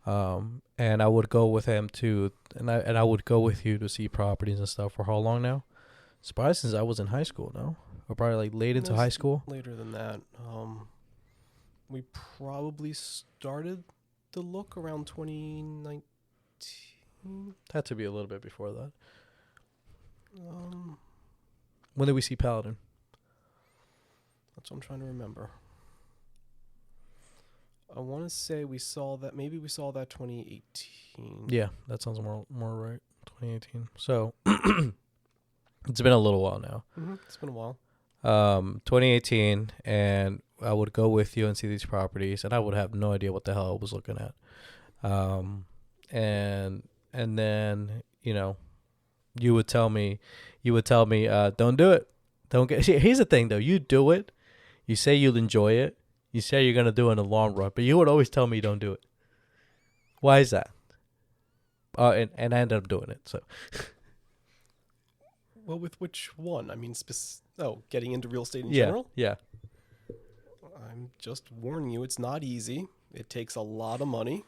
And I would go with him to, and I would go with you to see properties and stuff for how long now? It's probably since I was in high school, no? Or probably like late into high school? Later than that. We probably started to look around 2019. Had to be a little bit before that. When did we see Paladin? That's what I'm trying to remember. I want to say we saw that 2018. Yeah, that sounds more right. 2018. So it's been a little while now. Mm-hmm. It's been a while. 2018, and I would go with you and see these properties, and I would have no idea what the hell I was looking at. And then you would tell me, don't do it. Don't get. Here's the thing, though. You do it. You say you'll enjoy it. You say you're gonna do it in the long run, but you would always tell me don't do it. Why is that? And I ended up doing it. So. Well, with which one? I mean, getting into real estate in general? Yeah. I'm just warning you, it's not easy. It takes a lot of money,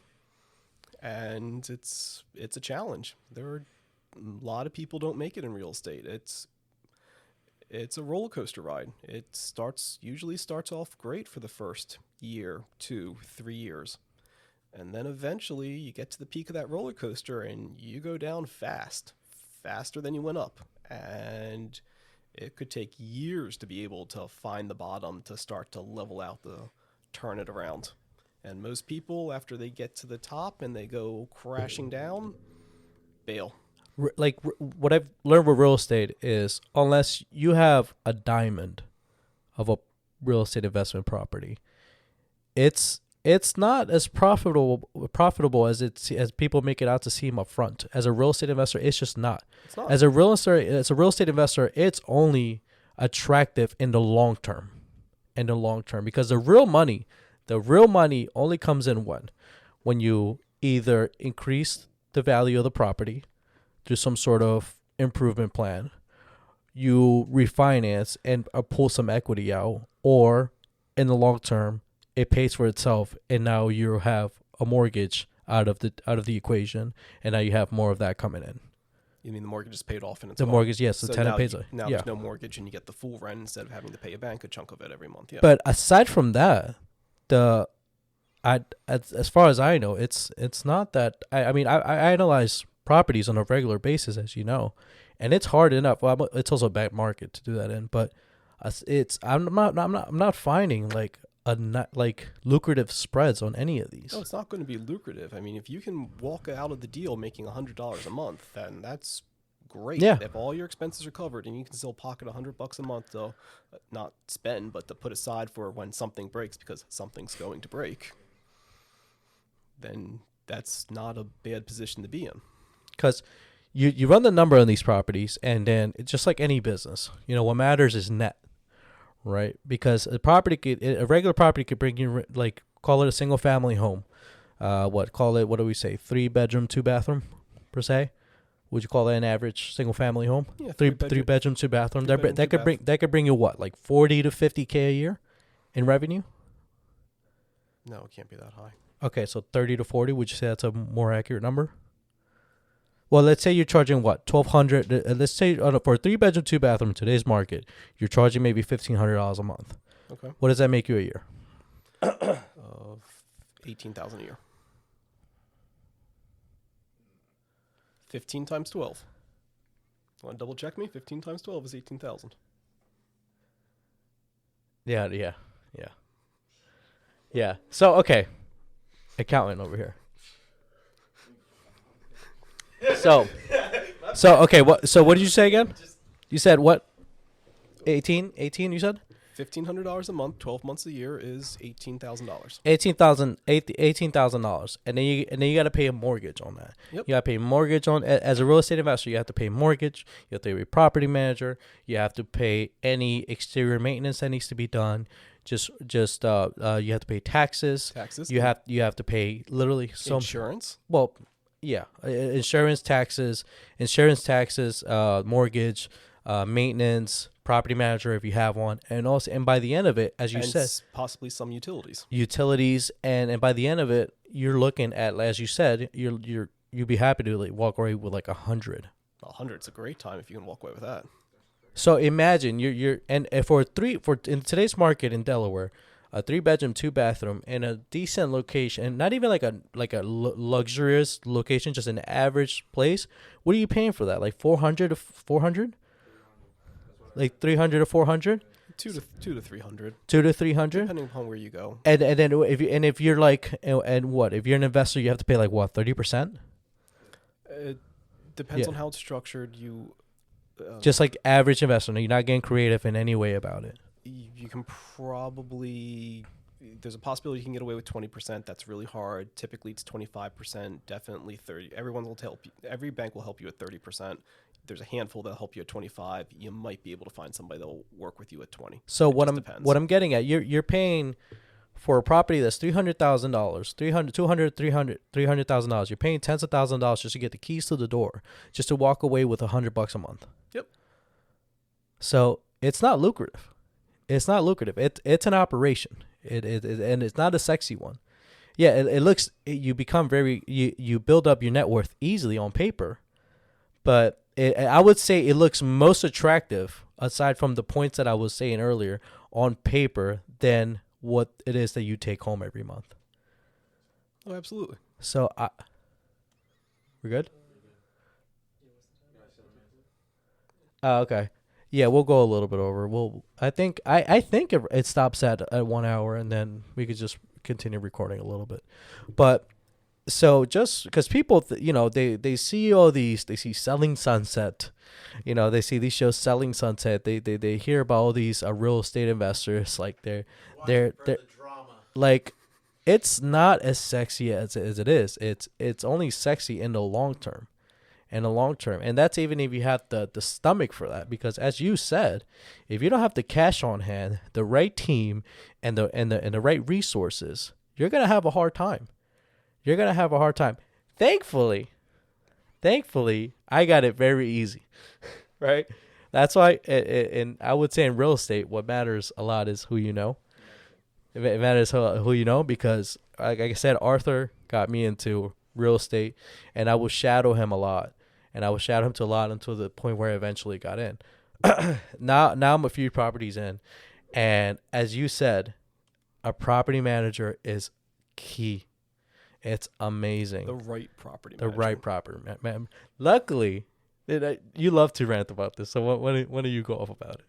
and it's a challenge. There are a lot of people don't make it in real estate. It's a roller coaster ride. It usually starts off great for the first year, 2, 3 years. And then eventually you get to the peak of that roller coaster and you go down faster than you went up. And it could take years to be able to find the bottom to start to level out, turn it around. And most people, after they get to the top and they go crashing down, bail. What I've learned with real estate is unless you have a diamond of a real estate investment property, it's not as profitable as people make it out to seem up front. As a real estate investor, it's just not. It's not. As a real estate investor, it's only attractive in the long term. Because the real money only comes in when you either increase the value of the property through some sort of improvement plan, you refinance and pull some equity out, or in the long term, it pays for itself, and now you have a mortgage out of the equation, and now you have more of that coming in. You mean the mortgage is paid off and it's The gone? mortgage, yes, the So tenant now pays you- it. Now Yeah. there's no mortgage and you get the full rent instead of having to pay a bank a chunk of it every month. Yeah. But aside from that, as far as I know, it's not that. I mean, I analyze properties on a regular basis, as you know, and it's hard enough. Well, it's also a bad market to do that in, but I'm not finding like like lucrative spreads on any of these. No, it's not going to be lucrative. I mean, if you can walk out of the deal making $100 a month, then that's great. Yeah. If all your expenses are covered and you can still pocket $100 a month to not spend, but to put aside for when something breaks, because something's going to break, then that's not a bad position to be in. Because you run the number on these properties, and then it's just like any business. What matters is net, right? Because a regular property could bring you, like, call it a single family home. What do we say? 3-bedroom, 2-bathroom, per se. Would you call that an average single family home? Yeah, three bedroom, 2-bathroom. That could bring you what, like 40 to 50K a year in revenue? No, it can't be that high. Okay, so 30 to 40. Would you say that's a more accurate number? Well, let's say you're charging what, $1,200. Let's say for a 3-bedroom, 2-bathroom in today's market, you're charging maybe $1,500 a month. Okay. What does that make you a year? $18,000 a year. 15 times 12. Want to double check me? 15 times 12 is 18,000. Yeah. So okay, accountant over here. So okay. What did you say again? You said what? 18. You said $1,500 a month, 12 months a year is $18,000. $18,000, and then you got to pay a mortgage on that. Yep. You got to pay a mortgage on, as a real estate investor. You have to pay mortgage. You have to pay a property manager. You have to pay any exterior maintenance that needs to be done. You have to pay taxes. You have to pay literally some insurance. Well, yeah, insurance, taxes, mortgage, maintenance, property manager if you have one, and by the end of it, as you said, possibly some utilities, and by the end of it, you're looking at, as you said, you'd be happy to like walk away with like 100. 100's a great time if you can walk away with that. So imagine you're in today's market in Delaware, a 3-bedroom, 2-bathroom in a decent location, and not even like a luxurious location, just an average place. What are you paying for that? Like 400 to 400? Like 300 to 400? 2 to 300. 2 to 300? Depending upon where you go. And then if you're like, and what, if you're an investor, you have to pay like what, 30%? It depends on how it's structured. Just like average investor, you're not getting creative in any way about it. You can probably, there's a possibility you can get away with 20%. That's really hard. Typically it's 25%, definitely 30. Every bank will help you at 30%. There's a handful that'll help you at 25. You might be able to find somebody that'll work with you at 20. So what I'm getting at, you're paying for a property that's $300,000, $300,000. You're paying tens of thousands of dollars just to get the keys to the door, just to walk away with $100 a month. Yep. So it's not lucrative. It's an operation. And it's not a sexy one. Yeah, you build up your net worth easily on paper, but I would say it looks most attractive, aside from the points that I was saying earlier, on paper than what it is that you take home every month. Oh, absolutely. So we're good? Okay. Yeah, we'll go a little bit over. I think it stops at 1 hour, and then we could just continue recording a little bit. But so just because people, they see all these, they see Selling Sunset, they see these shows Selling Sunset. They hear about all these real estate investors, like they're the drama. Like, it's not as sexy as it is. It's only sexy in the long term. And that's even if you have the stomach for that, because as you said, if you don't have the cash on hand, the right team, and the right resources, you're gonna have a hard time. Thankfully, I got it very easy, right? That's why, and I would say in real estate, what matters a lot is who you know. It matters who you know, because like I said, Arthur got me into real estate, and I would shadow him a lot. Until the point where I eventually got in. Now I'm a few properties in, and as you said, a property manager is key. It's amazing. The right property man. Luckily, you love to rant about this. So when do you go off about it?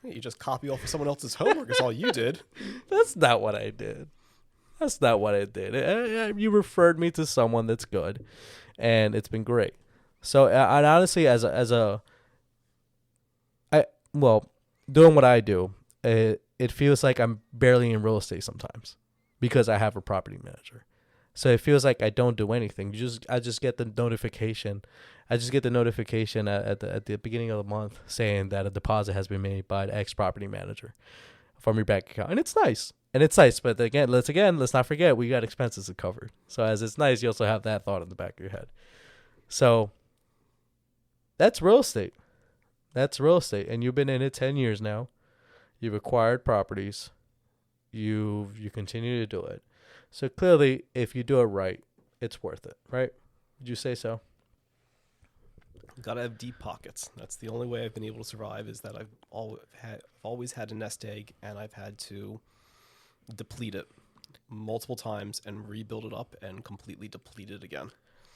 You just copy off of someone else's homework is all you did. That's not what I did. That's not what I did. You referred me to someone that's good, and it's been great. So, and honestly, doing what I do, it feels like I'm barely in real estate sometimes because I have a property manager. So it feels like I don't do anything. I just get the notification. I just get the notification at the beginning of the month saying that a deposit has been made by the ex property manager from your bank account, and it's nice. But let's not forget we got expenses to cover. So as it's nice, you also have that thought in the back of your head. So that's real estate. That's real estate, and you've been in it 10 years now. You've acquired properties. You continue to do it. So clearly, if you do it right, it's worth it, right? Would you say so? Gotta have deep pockets. That's the only way I've been able to survive, is that I've always had a nest egg, and I've had to deplete it multiple times and rebuild it up and completely deplete it again.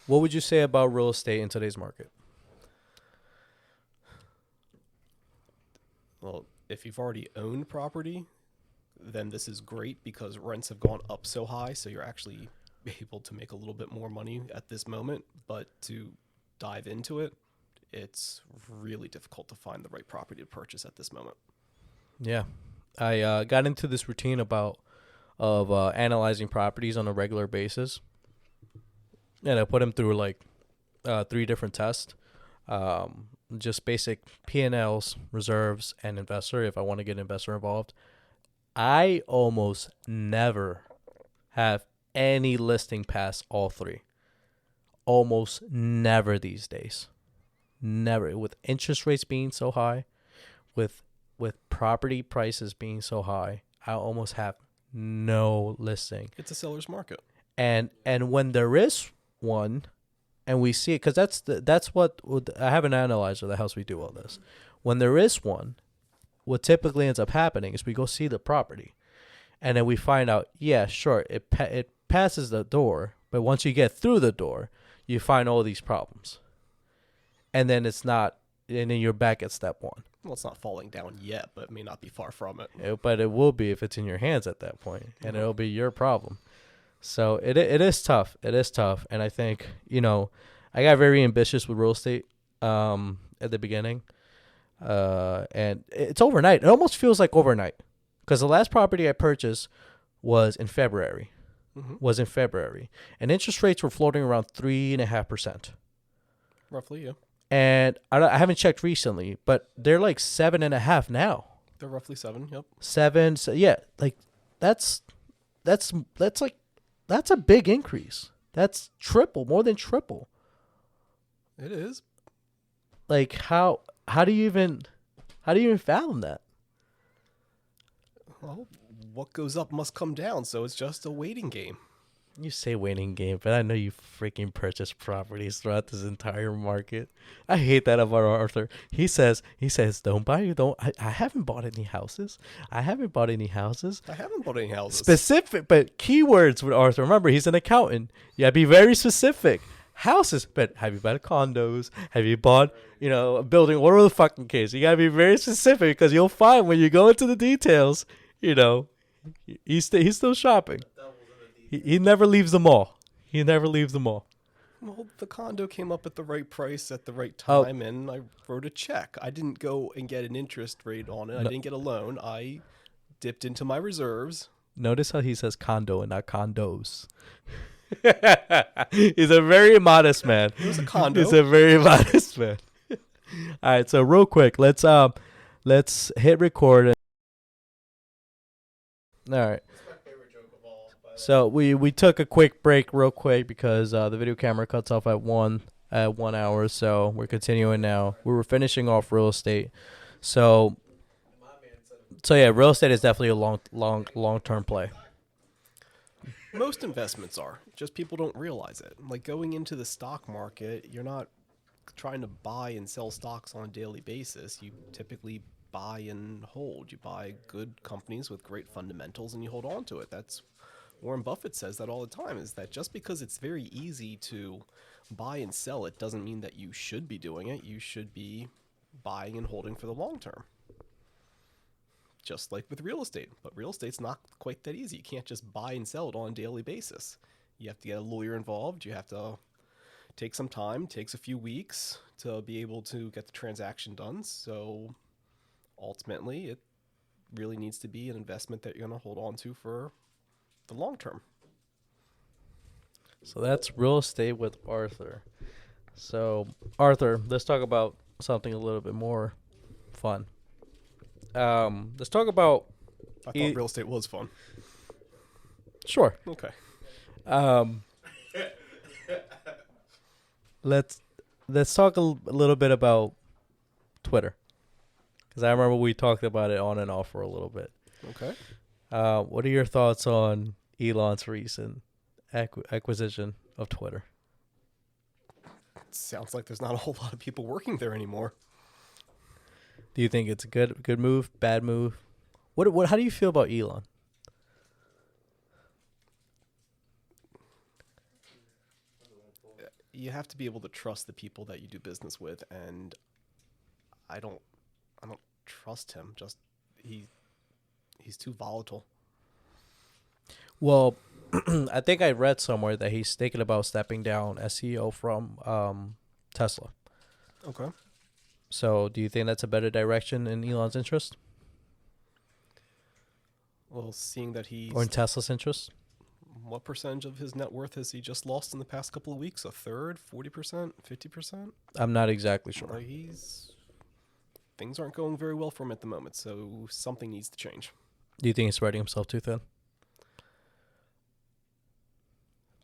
What would you say about real estate in today's market? Well, if you've already owned property, then this is great because rents have gone up so high, so you're actually able to make a little bit more money at this moment. But to dive into it, it's really difficult to find the right property to purchase at this moment. Yeah. I got into this routine of analyzing properties on a regular basis. And I put them through like 3 different tests. Just basic P&Ls, reserves, and investor if I want to get an investor involved. I almost never have any listing past all 3. Almost never these days. Never. With interest rates being so high, with property prices being so high, I almost have no listing. It's a seller's market. And when there is one, and we see it, because that's what I have an analyzer that helps me do all this. When there is one, what typically ends up happening is we go see the property, and then we find out, yeah, sure, it passes the door, but once you get through the door, you find all these problems, and then and then you're back at step 1. Well, it's not falling down yet, but it may not be far from it. But it will be if it's in your hands at that point, and it'll be your problem. So it is tough. It is tough. And I think, I got very ambitious with real estate at the beginning. And it's overnight. It almost feels like overnight. Because the last property I purchased was in February. And interest rates were floating around 3.5%. Roughly, yeah. And I haven't checked recently, but they're like 7.5 now. They're roughly 7, yep. 7, so yeah, like that's a big increase. That's more than triple. It is. Like how do you even fathom that? Well, what goes up must come down, so it's just a waiting game. You say waiting game, but I know you freaking purchase properties throughout this entire market. I hate that about Arthur. He says, I haven't bought any houses. Specific, but keywords with Arthur. Remember, he's an accountant. Yeah, be very specific. Houses, but have you bought condos? Have you bought, a building? Whatever the fucking case. You gotta be very specific because you'll find when you go into the details, he's still shopping. He never leaves them all. Well, the condo came up at the right price at the right time, and I wrote a check. I didn't go and get an interest rate on it. I didn't get a loan. I dipped into my reserves. Notice how he says condo and not condos. He's a very modest man. It was a condo. He's a very modest man. All right, so real quick, let's hit record. All right. So we took a quick break real quick because the video camera cuts off at 1 hour. So we're continuing now. We were finishing off real estate. So yeah, real estate is definitely a long-term play. Most investments are. Just people don't realize it. Like going into the stock market, you're not trying to buy and sell stocks on a daily basis. You typically buy and hold. You buy good companies with great fundamentals and you hold on to it. That's Warren Buffett says that all the time, is that just because it's very easy to buy and sell it doesn't mean that you should be doing it. You should be buying and holding for the long term. just like with real estate. But real estate's not quite that easy. You can't just buy and sell it on a daily basis. You have to get a lawyer involved. You have to take some time, takes a few weeks to be able to get the transaction done. So ultimately, it really needs to be an investment that you're going to hold on to for the long term. So that's real estate with Arthur. So Arthur, let's talk about something a little bit more fun. Let's talk about. I thought real estate was fun. Sure. Okay. Let's talk a little bit about Twitter, because I remember we talked about it on and off for a little bit. Okay. What are your thoughts on Elon's recent acquisition of Twitter? Sounds like there's not a whole lot of people working there anymore. Do you think it's a good move, bad move? What? How do you feel about Elon? You have to be able to trust the people that you do business with, and I don't trust him. Just he's too volatile. Well, I think I read somewhere that he's thinking about stepping down as CEO from Tesla. Okay. So, do you think that's a better direction in Elon's interest Well, seeing that he's or in Tesla's interest? what percentage of his net worth has he just lost in the past couple of weeks? A third, 40%, 50%? I'm not exactly sure. Like things aren't going very well for him at the moment, so something needs to change. Do you think he's spreading himself too thin?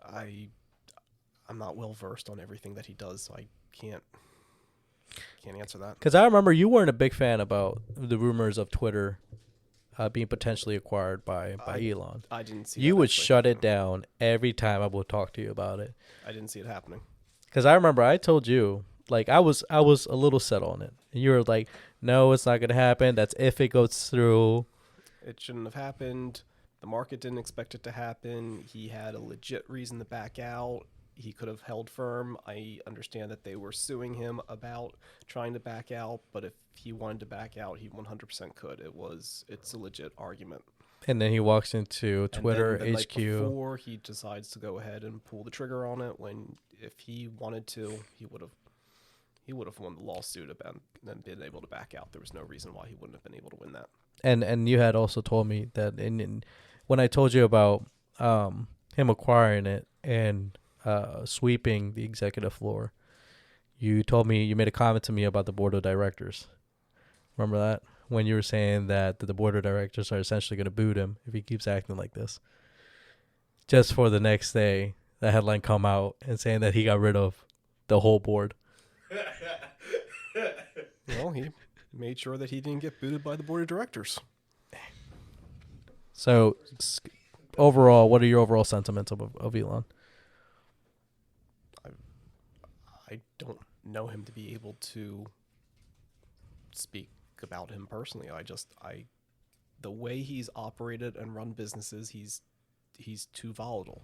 I'm not well versed on everything that he does, so I can't answer that. Because I remember you weren't a big fan about the rumors of Twitter being potentially acquired by Elon. I didn't see. You that would actually shut it happening. down every time I would talk to you about it. I didn't see it happening. Because I remember I told you, like, I was a little set on it. And you were like, no, it's not going to happen. That's if it goes through. It shouldn't have happened. The market didn't expect it to happen. He had a legit reason to back out. He could have held firm. I understand that they were suing him about trying to back out, but if he wanted to back out, he 100% could. It's a legit argument. And then he walks into And Twitter then the night HQ. before, he decides to go ahead and pull the trigger on it. When if he wanted to, he would have won the lawsuit and been able to back out. There was no reason why he wouldn't have been able to win that. And you had also told me that when I told you about him acquiring it and sweeping the executive floor, you made a comment to me about the board of directors. Remember that? When you were saying that the board of directors are essentially going to boot him if he keeps acting like this. Just for the next day, the headline come out and saying that he got rid of the whole board. Well, he made sure that he didn't get booted by the board of directors. So, overall, what are your overall sentiments of Elon? I don't know him to be able to speak about him personally. The way he's operated and run businesses, he's too volatile.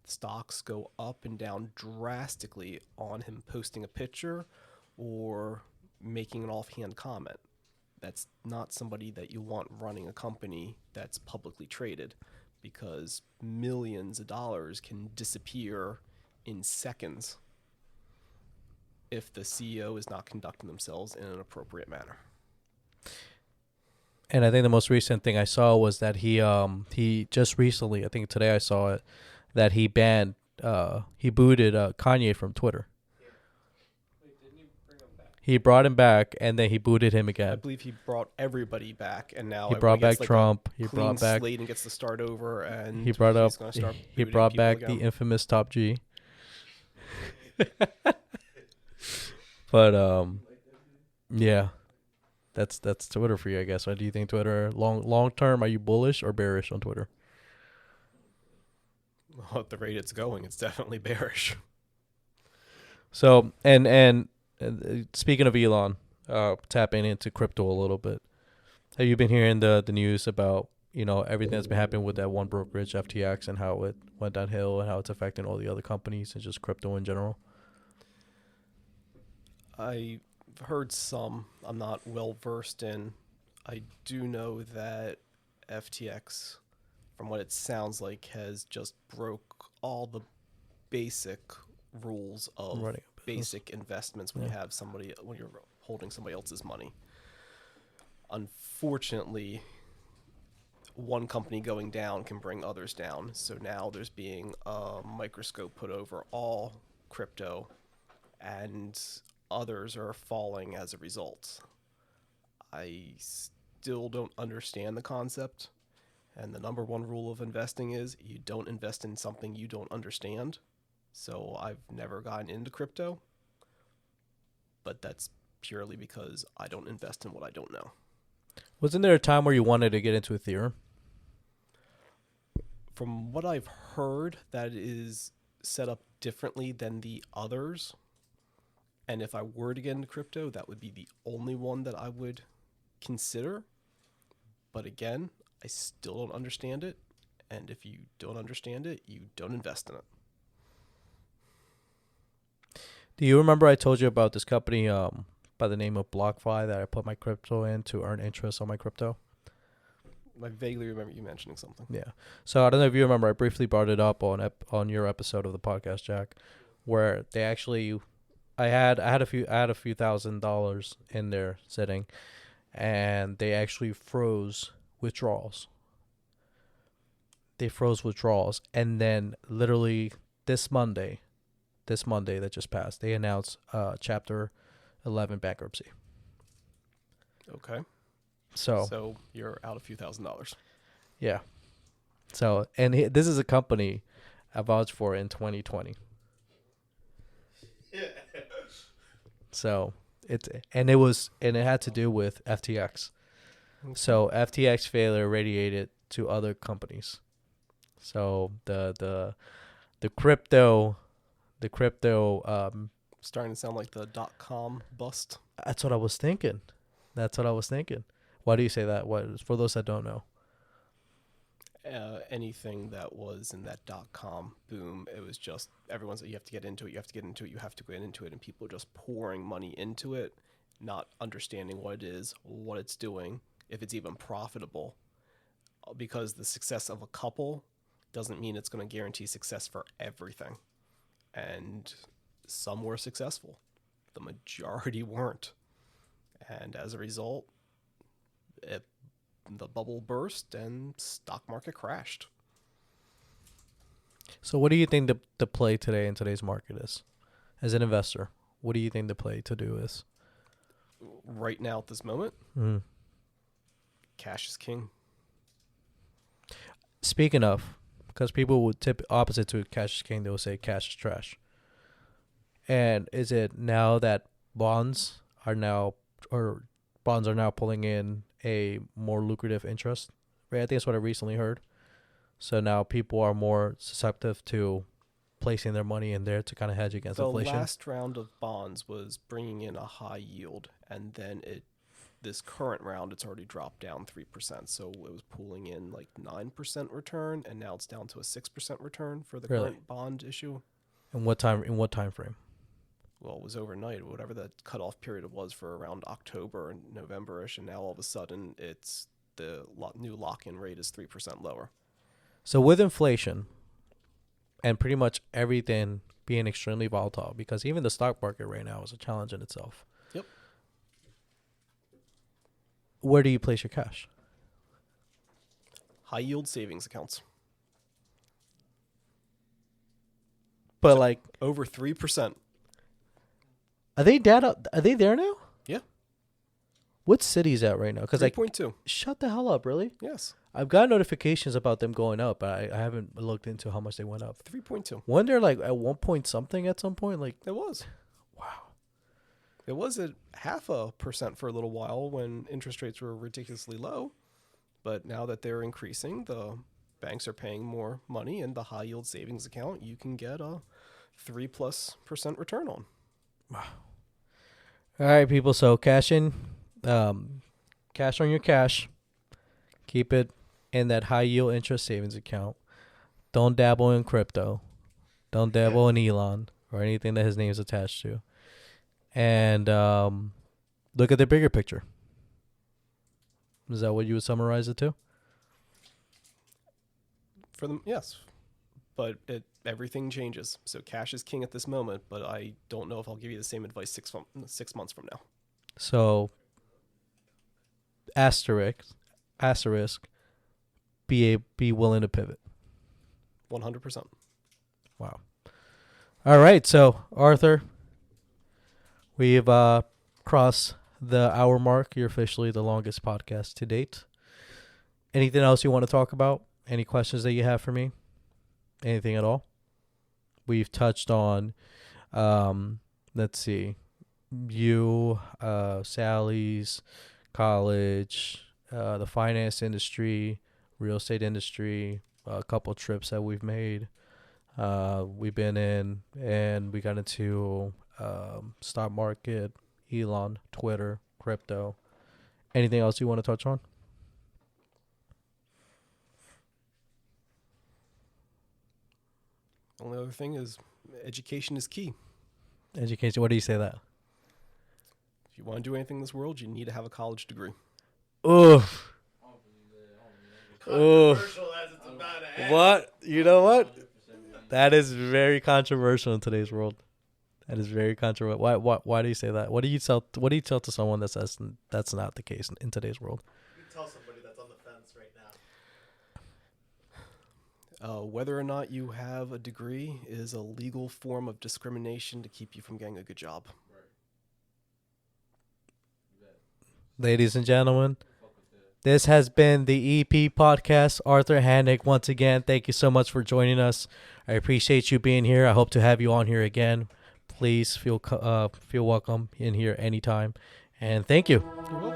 Stocks go up and down drastically on him posting a picture or making an offhand comment. That's not somebody that you want running a company that's publicly traded, because millions of dollars can disappear in seconds if the CEO is not conducting themselves in an appropriate manner. And I think the most recent thing I saw was that he just recently, I think today I saw it, that he booted Kanye from Twitter. Wait, didn't he bring him back? He brought him back, and then he booted him I again. believe he brought everybody back, and now He brought everybody gets back Trump. He clean brought back. slate and gets to start over. And He brought up. he's gonna start He booting brought people back again. the infamous Top G. But yeah, that's Twitter for you, I guess. Right? Do you think Twitter long term? Are you bullish or bearish on Twitter? Well, at the rate it's going, it's definitely bearish. So and speaking of Elon, tapping into crypto a little bit. Have you been hearing the news about everything that's been happening with that one brokerage FTX and how it went downhill and how it's affecting all the other companies and just crypto in general? I've heard some. I'm not well versed in I do know that FTX, from what it sounds like, has just broke all the basic rules of Running a business. basic investments when you have somebody when you're holding somebody else's money. Unfortunately, one company going down can bring others down. So now there's being a microscope put over all crypto, and others are falling as a result. I still don't understand the concept. And the number one rule of investing is you don't invest in something you don't understand. So I've never gotten into crypto, but that's purely because I don't invest in what I don't know. Wasn't there a time where you wanted to get into Ethereum? From what I've heard, that is set up differently than the others. And if I were to get into crypto, that would be the only one that I would consider. But again, I still don't understand it. And if you don't understand it, you don't invest in it. Do you remember I told you about this company by the name of BlockFi that I put my crypto in to earn interest on my crypto? I vaguely remember you mentioning something. Yeah. So I don't know if you remember, I briefly brought it up on your episode of the podcast, Jack, where they actually, I had a few $1,000 in there sitting, and they actually froze withdrawals. They froze withdrawals, and then literally this Monday that just passed, they announced Chapter 11 bankruptcy. Okay. So you're out a few $1,000s. yeah. So, and this is a company I vouched for in 2020. So it had to do with FTX. Okay. So FTX failure radiated to other companies. So the crypto Starting to sound like the .com bust. that's what I was thinking. Why do you say that? What, for those that don't know? Anything that was in that .com boom, it was just everyone's like, you have to get into it, you have to get into it, and people just pouring money into it, not understanding what it is, what it's doing, if it's even profitable. Because the success of a couple doesn't mean it's going to guarantee success for everything. And some were successful. The majority weren't. And as a result, the bubble burst and stock market crashed. So what do you think the play today in today's market is? As an investor, what do you think the play to do is? Right now at this moment, Mm. cash is king. Speaking of, because people would tip opposite to cash is king, they will say cash is trash. And is it now that bonds are now pulling in a more lucrative interest rate? I think that's what I recently heard. So now people are more susceptible to placing their money in there to kind of hedge against inflation. The last round of bonds was bringing in a high yield, and then this current round, it's already dropped down 3%. So it was pulling in like 9% return, and now it's down to a 6% return for the current bond issue. In what time frame? Well, it was overnight, whatever the cutoff period was for around October and November-ish, and now all of a sudden it's the new lock-in rate is 3% lower. So with inflation and pretty much everything being extremely volatile, because even the stock market right now is a challenge in itself. Yep. Where do you place your cash? High yield savings accounts. But like Over 3%. Are they there now? Yeah. What city is that right now? Because 3.2. Shut the hell up, really? Yes. I've got notifications about them going up, but I haven't looked into how much they went up. 3.2. Weren't there like at 1 point something at some point? Like It was. wow. It was at 0.5% for a little while when interest rates were ridiculously low. But now that they're increasing, the banks are paying more money, and the high yield savings account you can get a 3+% return on. Wow. All right, people. So cash in, cash on your cash. Keep it in that high yield interest savings account. Don't dabble in crypto. Don't dabble in Elon or anything that his name is attached to. And look at the bigger picture. Is that what you would summarize it to? For them, yes. But everything changes. So cash is king at this moment, but I don't know if I'll give you the same advice 6 months from now. So, asterisk, be willing to pivot. 100%. Wow. All right, so Arthur, we've crossed the hour mark. You're officially the longest podcast to date. Anything else you want to talk about? Any questions that you have for me? Anything at all? We've touched on, let's see, you, Sally's, college, the finance industry, real estate industry, a couple trips that we've made. We've been in, and we got into stock market, Elon, Twitter, crypto. Anything else you want to touch on? Only other thing is education is key. Education. What do you say that? If you want to do anything in this world, you need to have a college degree. Oof. Controversial as it's about to end. What? You know what? That is very controversial in today's world. That is very controversial. Why do you say that? What do you tell to someone that says that's not the case in today's world? You tell somebody that's on the fence right now. Whether or not you have a degree is a legal form of discrimination to keep you from getting a good job. Ladies and gentlemen, this has been the EP podcast. Arthur Hannig, once again, thank you so much for joining us. I appreciate you being here. I hope to have you on here again. Please feel welcome in here anytime. And thank you. You're welcome.